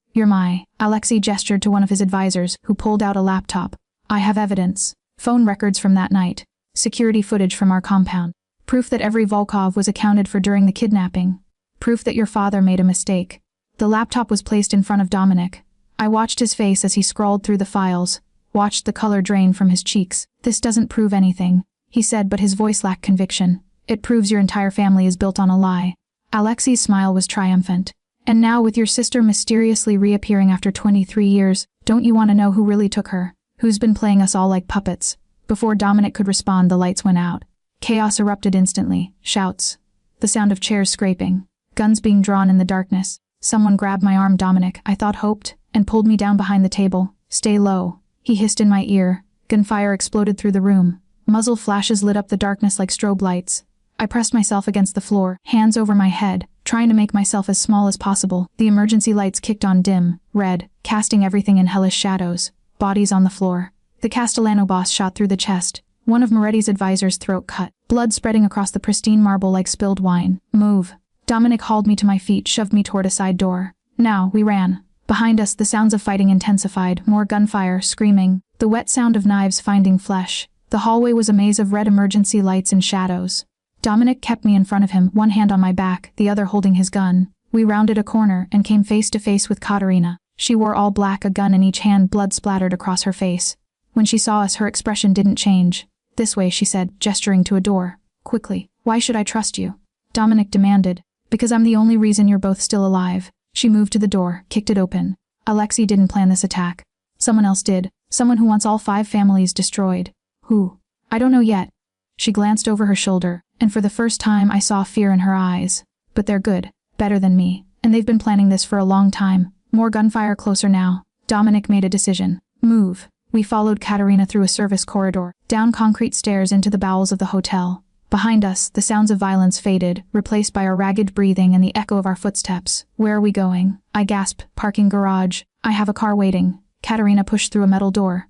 Alexei gestured to one of his advisors, who pulled out a laptop. I have evidence. Phone records from that night. Security footage from our compound. Proof that every Volkov was accounted for during the kidnapping. Proof that your father made a mistake. The laptop was placed in front of Dominic. I watched his face as he scrawled through the files, watched the color drain from his cheeks. This doesn't prove anything, he said, but his voice lacked conviction. It proves your entire family is built on a lie. Alexei's smile was triumphant. And now, with your sister mysteriously reappearing after 23 years, don't you want to know who really took her? Who's been playing us all like puppets? Before Dominic could respond, the lights went out. Chaos erupted instantly. Shouts. The sound of chairs scraping. Guns being drawn in the darkness. Someone grabbed my arm, Dominic, I thought hoped, and pulled me down behind the table. Stay low. He hissed in my ear. Gunfire exploded through the room. Muzzle flashes lit up the darkness like strobe lights. I pressed myself against the floor, hands over my head, trying to make myself as small as possible. The emergency lights kicked on dim, red, casting everything in hellish shadows. Bodies on the floor. The Castellano boss shot through the chest. One of Moretti's advisors' throat cut. Blood spreading across the pristine marble like spilled wine. Move. Dominic hauled me to my feet, shoved me toward a side door. Now, we ran. Behind us, the sounds of fighting intensified. More gunfire, screaming. The wet sound of knives finding flesh. The hallway was a maze of red emergency lights and shadows. Dominic kept me in front of him, one hand on my back, the other holding his gun. We rounded a corner and came face to face with Katerina. She wore all black, a gun in each hand, blood splattered across her face. When she saw us, her expression didn't change. This way, she said, gesturing to a door. Quickly. Why should I trust you? Dominic demanded. Because I'm the only reason you're both still alive. She moved to the door, kicked it open. Alexei didn't plan this attack. Someone else did. Someone who wants all 5 families destroyed. Who? I don't know yet. She glanced over her shoulder, and for the first time I saw fear in her eyes. But they're good. Better than me. And they've been planning this for a long time. More gunfire closer now. Dominic made a decision. Move. We followed Katerina through a service corridor, down concrete stairs into the bowels of the hotel. Behind us, the sounds of violence faded, replaced by our ragged breathing and the echo of our footsteps. Where are we going? I gasped. Parking garage. I have a car waiting. Katerina pushed through a metal door.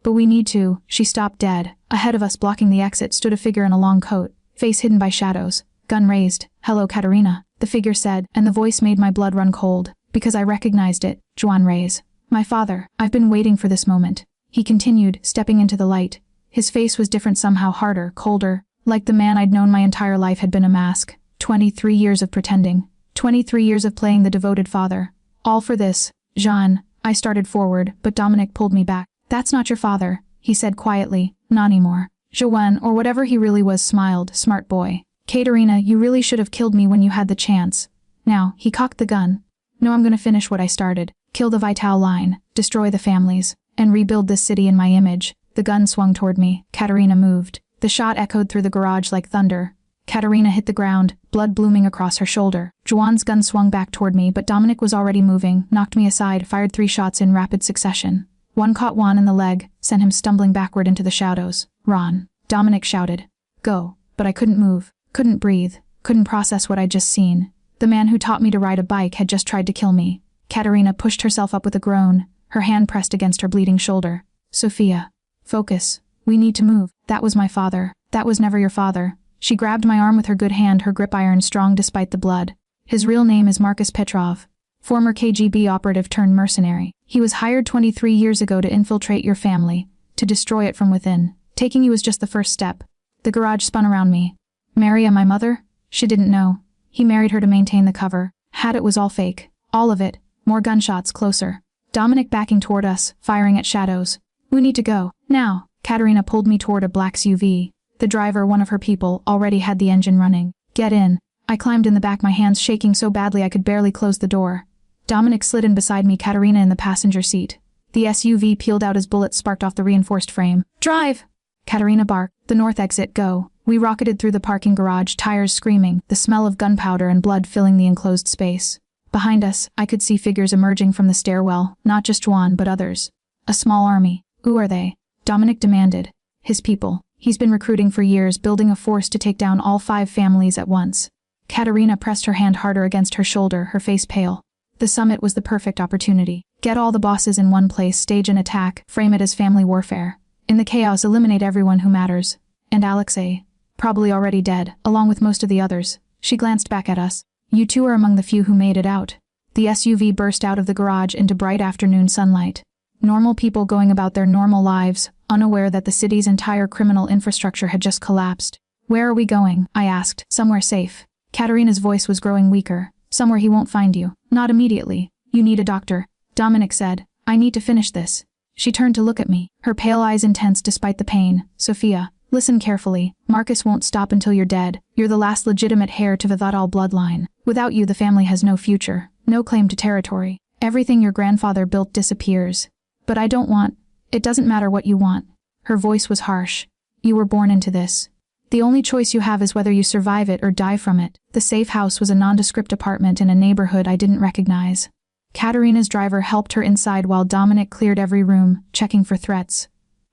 But we need to. She stopped dead. Ahead of us, blocking the exit, stood a figure in a long coat, face hidden by shadows. Gun raised. Hello, Katerina, the figure said, and the voice made my blood run cold, because I recognized it. Juan Reyes. My father. I've been waiting for this moment. He continued, stepping into the light. His face was different somehow, harder, colder, like the man I'd known my entire life had been a mask. 23 years of pretending. 23 years of playing the devoted father. All for this. Jean. I started forward, but Dominic pulled me back. That's not your father, he said quietly. Not anymore. Joanne, or whatever he really was, smiled. Smart boy. Katerina, you really should have killed me when you had the chance. Now, he cocked the gun. No, I'm gonna finish what I started. Kill the Vital line. Destroy the families. And rebuild this city in my image. The gun swung toward me. Katerina moved. The shot echoed through the garage like thunder. Katerina hit the ground, blood blooming across her shoulder. Juan's gun swung back toward me, but Dominic was already moving, knocked me aside, fired 3 shots in rapid succession. One caught Juan in the leg, sent him stumbling backward into the shadows. Ron. Dominic shouted. Go. But I couldn't move, couldn't breathe, couldn't process what I'd just seen. The man who taught me to ride a bike had just tried to kill me. Katerina pushed herself up with a groan, her hand pressed against her bleeding shoulder. Sophia. Focus. We need to move. That was my father. That was never your father. She grabbed my arm with her good hand, her grip iron strong despite the blood. His real name is Marcus Petrov. Former KGB operative turned mercenary. He was hired 23 years ago to infiltrate your family, to destroy it from within. Taking you was just the first step. The garage spun around me. Maria, my mother? She didn't know. He married her to maintain the cover. Had it was all fake. All of it. More gunshots, closer. Dominic backing toward us, firing at shadows. We need to go. Now. Katerina pulled me toward a black SUV. The driver, one of her people, already had the engine running. Get in. I climbed in the back, my hands shaking so badly I could barely close the door. Dominic slid in beside me, Katerina in the passenger seat. The SUV peeled out as bullets sparked off the reinforced frame. Drive! Katerina barked. The north exit, go. We rocketed through the parking garage, tires screaming, the smell of gunpowder and blood filling the enclosed space. Behind us, I could see figures emerging from the stairwell, not just Juan but others. A small army. Who are they? Dominic demanded. His people. He's been recruiting for years, building a force to take down all 5 families at once. Katerina pressed her hand harder against her shoulder, her face pale. The summit was the perfect opportunity. Get all the bosses in one place, stage an attack, frame it as family warfare. In the chaos, eliminate everyone who matters. And Alexei. Probably already dead, along with most of the others. She glanced back at us. You two are among the few who made it out. The SUV burst out of the garage into bright afternoon sunlight. Normal people going about their normal lives, unaware that the city's entire criminal infrastructure had just collapsed. Where are we going? I asked. Somewhere safe. Katerina's voice was growing weaker. Somewhere he won't find you. Not immediately. You need a doctor. Dominic said. I need to finish this. She turned to look at me, her pale eyes intense despite the pain. Sophia, listen carefully. Marcus won't stop until you're dead. You're the last legitimate heir to the Vidal bloodline. Without you, the family has no future, no claim to territory. Everything your grandfather built disappears. But I don't want. It doesn't matter what you want. Her voice was harsh. You were born into this. The only choice you have is whether you survive it or die from it. The safe house was a nondescript apartment in a neighborhood I didn't recognize. Katerina's driver helped her inside while Dominic cleared every room, checking for threats.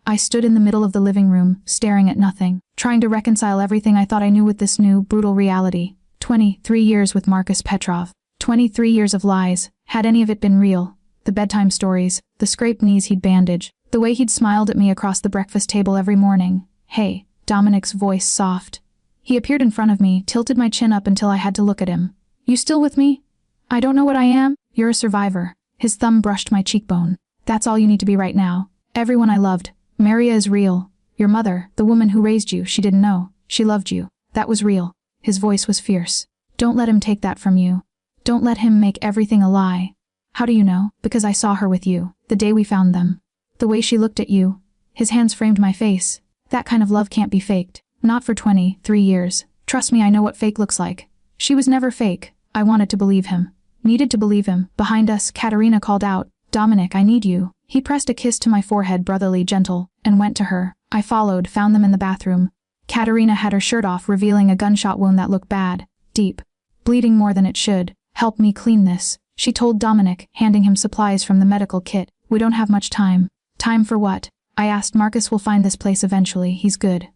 I stood in the middle of the living room, staring at nothing, trying to reconcile everything I thought I knew with this new, brutal reality. 23 years with Marcus Petrov. 23 years of lies. Had any of it been real? The bedtime stories, the scraped knees he'd bandaged, the way he'd smiled at me across the breakfast table every morning. Hey, Dominic's voice soft. He appeared in front of me, tilted my chin up until I had to look at him. You still with me? I don't know what I am. You're a survivor. His thumb brushed my cheekbone. That's all you need to be right now. Everyone I loved. Maria is real. Your mother, the woman who raised you, she didn't know. She loved you. That was real. His voice was fierce. Don't let him take that from you. Don't let him make everything a lie. How do you know? Because I saw her with you, the day we found them. The way she looked at you. His hands framed my face. That kind of love can't be faked. Not for 23 years. Trust me, I know what fake looks like. She was never fake. I wanted to believe him. Needed to believe him. Behind us, Katerina called out, Dominic, I need you. He pressed a kiss to my forehead, brotherly, gentle, and went to her. I followed, found them in the bathroom. Katerina had her shirt off, revealing a gunshot wound that looked bad, deep, bleeding more than it should. Help me clean this, she told Dominic, handing him supplies from the medical kit. We don't have much time. Time for what? I asked. Marcus will find this place eventually. He's good.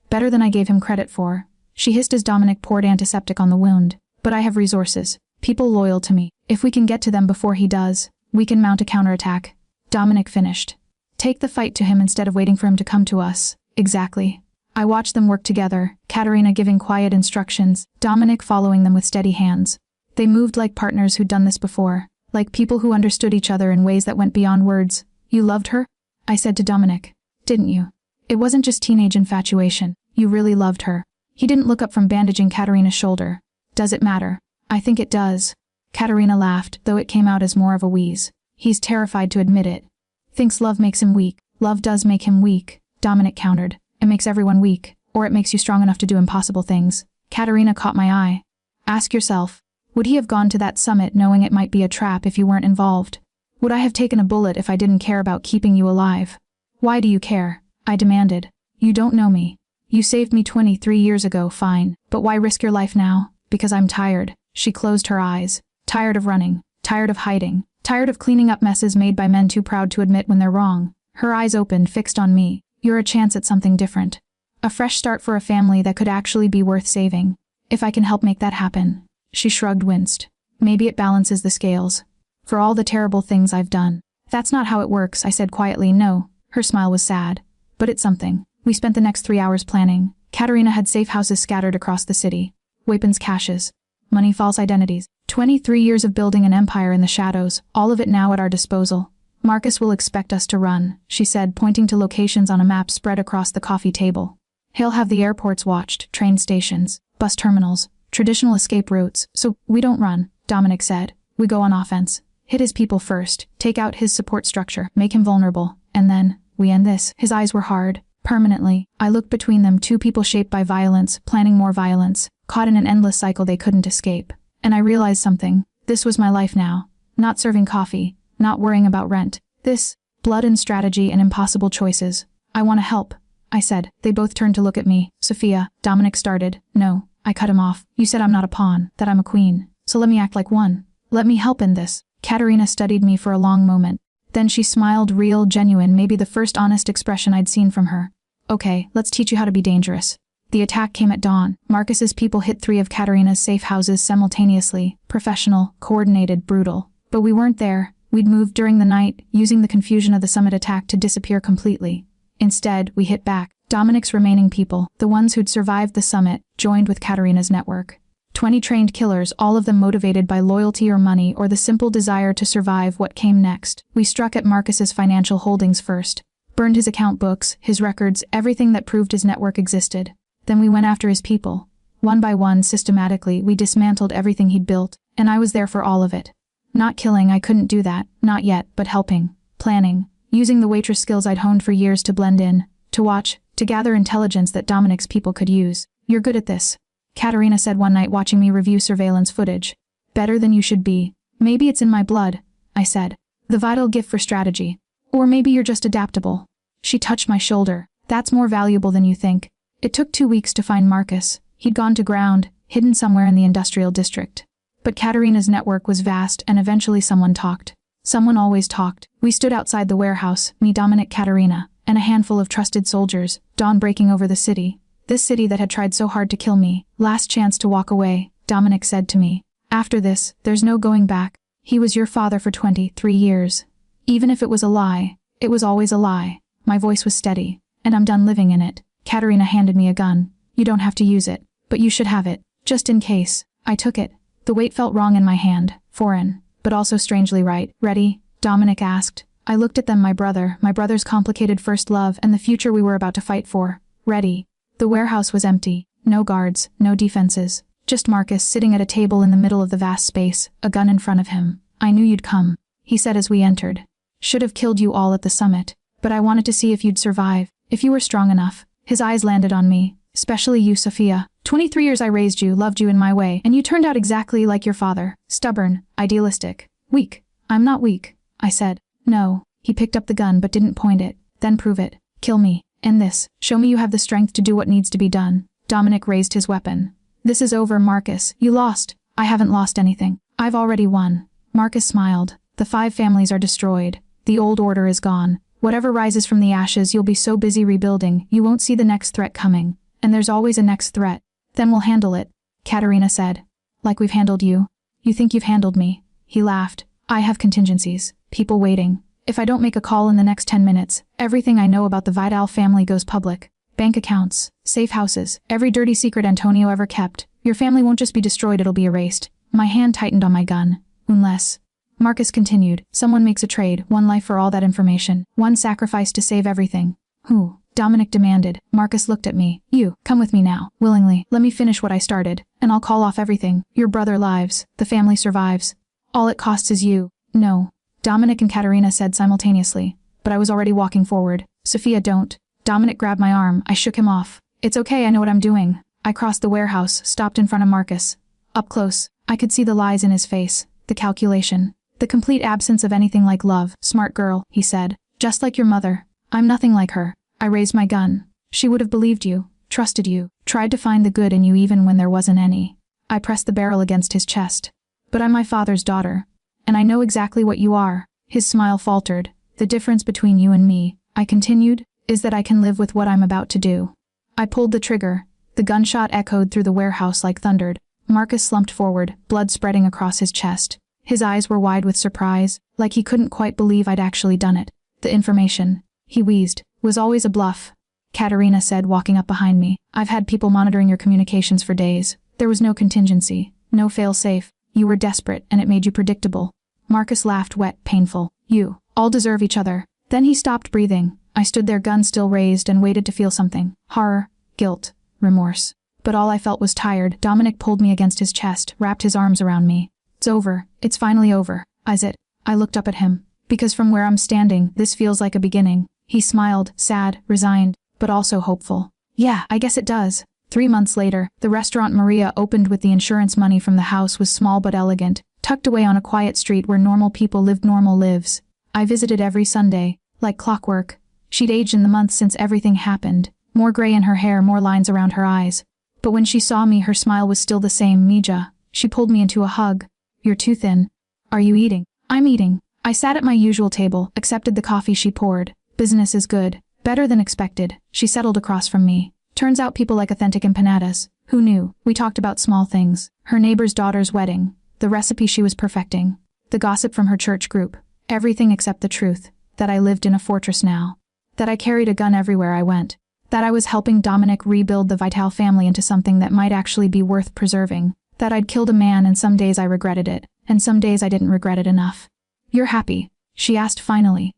Better than I gave him credit for. She hissed as Dominic poured antiseptic on the wound. But I have resources. People loyal to me. If we can get to them before he does, we can mount a counterattack. Dominic finished. Take the fight to him instead of waiting for him to come to us. Exactly. I watched them work together, Katerina giving quiet instructions, Dominic following them with steady hands. They moved like partners who'd done this before, like people who understood each other in ways that went beyond words. You loved her? I said to Dominic. Didn't you? It wasn't just teenage infatuation. You really loved her. He didn't look up from bandaging Katerina's shoulder. Does it matter? I think it does. Katerina laughed, though it came out as more of a wheeze. He's terrified to admit it. Thinks love makes him weak. Love does make him weak, Dominic countered. It makes everyone weak, or it makes you strong enough to do impossible things. Katerina caught my eye. Ask yourself, would he have gone to that summit knowing it might be a trap if you weren't involved? Would I have taken a bullet if I didn't care about keeping you alive? Why do you care? I demanded. You don't know me. You saved me 23 years ago, fine, but why risk your life now? Because I'm tired. She closed her eyes. Tired of running. Tired of hiding. Tired of cleaning up messes made by men too proud to admit when they're wrong. Her eyes opened, fixed on me. You're a chance at something different. A fresh start for a family that could actually be worth saving. If I can help make that happen. She shrugged, winced. Maybe it balances the scales. For all the terrible things I've done. That's not how it works, I said quietly. No. Her smile was sad. But it's something. We spent the next 3 hours planning. Katerina had safe houses scattered across the city. Weapons caches. Money, false identities. 23 years of building an empire in the shadows, all of it now at our disposal. Marcus will expect us to run, she said, pointing to locations on a map spread across the coffee table. He'll have the airports watched, train stations, bus terminals, traditional escape routes, so we don't run, Dominic said. We go on offense. Hit his people first, take out his support structure, make him vulnerable, and then, we end this. His eyes were hard. Permanently. I looked between them, two people shaped by violence, planning more violence, caught in an endless cycle they couldn't escape. And I realized something. This was my life now. Not serving coffee. Not worrying about rent. This. Blood and strategy and impossible choices. I want to help, I said. They both turned to look at me. Sophia, Dominic started. No, I cut him off. You said I'm not a pawn, that I'm a queen. So let me act like one. Let me help in this. Katerina studied me for a long moment. Then she smiled, real, genuine, maybe the first honest expression I'd seen from her. Okay, let's teach you how to be dangerous. The attack came at dawn. Marcus's people hit 3 of Katerina's safe houses simultaneously. Professional, coordinated, brutal. But we weren't there. We'd moved during the night, using the confusion of the summit attack to disappear completely. Instead, we hit back. Dominic's remaining people, the ones who'd survived the summit, joined with Katerina's network. 20 trained killers, all of them motivated by loyalty or money or the simple desire to survive what came next. We struck at Marcus's financial holdings first. Burned his account books, his records, everything that proved his network existed. Then we went after his people. One by one, systematically, we dismantled everything he'd built, and I was there for all of it. Not killing, I couldn't do that, not yet, but helping. Planning. Using the waitress skills I'd honed for years to blend in. To watch. To gather intelligence that Dominic's people could use. You're good at this, Katerina said one night watching me review surveillance footage. Better than you should be. Maybe it's in my blood, I said. The vital gift for strategy. Or maybe you're just adaptable. She touched my shoulder. That's more valuable than you think. It took 2 weeks to find Marcus. He'd gone to ground, hidden somewhere in the industrial district. But Katerina's network was vast and eventually someone talked. Someone always talked. We stood outside the warehouse, me, Dominic, Katerina, and a handful of trusted soldiers, dawn breaking over the city. This city that had tried so hard to kill me. Last chance to walk away, Dominic said to me. After this, there's no going back. He was your father for 23 years. Even if it was a lie, it was always a lie. My voice was steady. And I'm done living in it. Katerina handed me a gun. You don't have to use it, but you should have it. Just in case. I took it. The weight felt wrong in my hand. Foreign. But also strangely right. Ready? Dominic asked. I looked at them, my brother's complicated first love, and the future we were about to fight for. Ready. The warehouse was empty. No guards, no defenses. Just Marcus sitting at a table in the middle of the vast space, a gun in front of him. I knew you'd come, he said as we entered. Should have killed you all at the summit. But I wanted to see if you'd survive, if you were strong enough. His eyes landed on me. Especially you, Sophia. 23 years I raised you, loved you in my way, and you turned out exactly like your father. Stubborn, idealistic, weak. I'm not weak, I said. No. He picked up the gun but didn't point it. Then prove it. Kill me. End this. Show me you have the strength to do what needs to be done. Dominic raised his weapon. This is over, Marcus. You lost. I haven't lost anything. I've already won. Marcus smiled. The 5 families are destroyed. The old order is gone. Whatever rises from the ashes, you'll be so busy rebuilding, you won't see the next threat coming. And there's always a next threat. Then we'll handle it, Katerina said. Like we've handled you. You think you've handled me? He laughed. I have contingencies. People waiting. If I don't make a call in the next 10 minutes, everything I know about the Vidal family goes public. Bank accounts, safe houses, every dirty secret Antonio ever kept. Your family won't just be destroyed, it'll be erased. My hand tightened on my gun. Unless. Marcus continued. Someone makes a trade, 1 life for all that information. 1 sacrifice to save everything. Who? Dominic demanded. Marcus looked at me. You, come with me now. Willingly. Let me finish what I started. And I'll call off everything. Your brother lives. The family survives. All it costs is you. No. Dominic and Katerina said simultaneously. But I was already walking forward. Sophia, don't. Dominic grabbed my arm. I shook him off. It's okay, I know what I'm doing. I crossed the warehouse, stopped in front of Marcus. Up close, I could see the lies in his face. The calculation. The complete absence of anything like love. Smart girl, he said. Just like your mother. I'm nothing like her. I raised my gun. She would have believed you, trusted you, tried to find the good in you even when there wasn't any. I pressed the barrel against his chest. But I'm my father's daughter. And I know exactly what you are. His smile faltered. The difference between you and me, I continued, is that I can live with what I'm about to do. I pulled the trigger. The gunshot echoed through the warehouse like thundered. Marcus slumped forward, blood spreading across his chest. His eyes were wide with surprise, like he couldn't quite believe I'd actually done it. The information, he wheezed, was always a bluff. Katerina said, walking up behind me. I've had people monitoring your communications for days. There was no contingency, no fail-safe. You were desperate, and it made you predictable. Marcus laughed, wet, painful. You all deserve each other. Then he stopped breathing. I stood there, gun still raised, and waited to feel something. Horror, guilt, remorse. But all I felt was tired. Dominic pulled me against his chest, wrapped his arms around me. It's over. It's finally over. Is it? I looked up at him. Because from where I'm standing, this feels like a beginning. He smiled, sad, resigned, but also hopeful. Yeah, I guess it does. 3 months later, the restaurant Maria opened with the insurance money from the house was small but elegant, tucked away on a quiet street where normal people lived normal lives. I visited every Sunday, like clockwork. She'd aged in the months since everything happened, more gray in her hair, more lines around her eyes. But when she saw me, her smile was still the same. Mija. She pulled me into a hug. You're too thin. Are you eating? I'm eating. I sat at my usual table, accepted the coffee she poured. Business is good. Better than expected. She settled across from me. Turns out people like authentic empanadas. Who knew? We talked about small things. Her neighbor's daughter's wedding. The recipe she was perfecting. The gossip from her church group. Everything except the truth. That I lived in a fortress now. That I carried a gun everywhere I went. That I was helping Dominic rebuild the Vital family into something that might actually be worth preserving. That I'd killed a man, and some days I regretted it, and some days I didn't regret it enough. You're happy? She asked finally.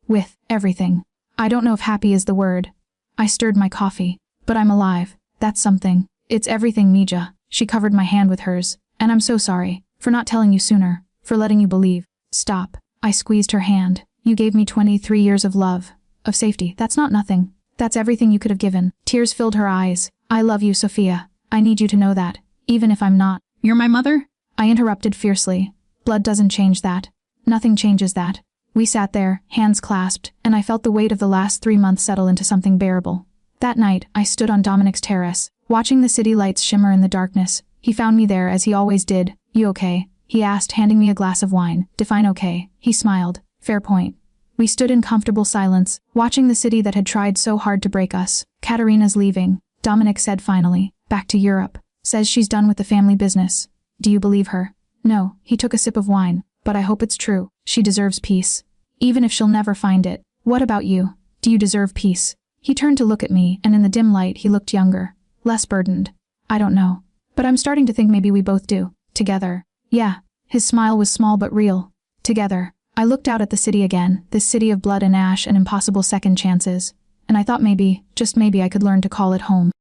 With everything. I don't know if happy is the word. I stirred my coffee. But I'm alive. That's something. It's everything, Mija. She covered my hand with hers. And I'm so sorry. For not telling you sooner. For letting you believe. Stop. I squeezed her hand. You gave me 23 years of love. Of safety. That's not nothing. That's everything you could have given. Tears filled her eyes. I love you, Sophia. I need you to know that. Even if I'm not. You're my mother? I interrupted fiercely. Blood doesn't change that. Nothing changes that. We sat there, hands clasped, and I felt the weight of the last 3 months settle into something bearable. That night, I stood on Dominic's terrace, watching the city lights shimmer in the darkness. He found me there as he always did. You okay? He asked, handing me a glass of wine. Define okay. He smiled. Fair point. We stood in comfortable silence, watching the city that had tried so hard to break us. Katerina's leaving. Dominic said finally. Back to Europe. Says she's done with the family business. Do you believe her? No. He took a sip of wine. But I hope it's true. She deserves peace. Even if she'll never find it. What about you? Do you deserve peace? He turned to look at me, and in the dim light he looked younger. Less burdened. I don't know. But I'm starting to think maybe we both do. Together. Yeah. His smile was small but real. Together. I looked out at the city again, this city of blood and ash and impossible second chances. And I thought maybe, just maybe I could learn to call it home.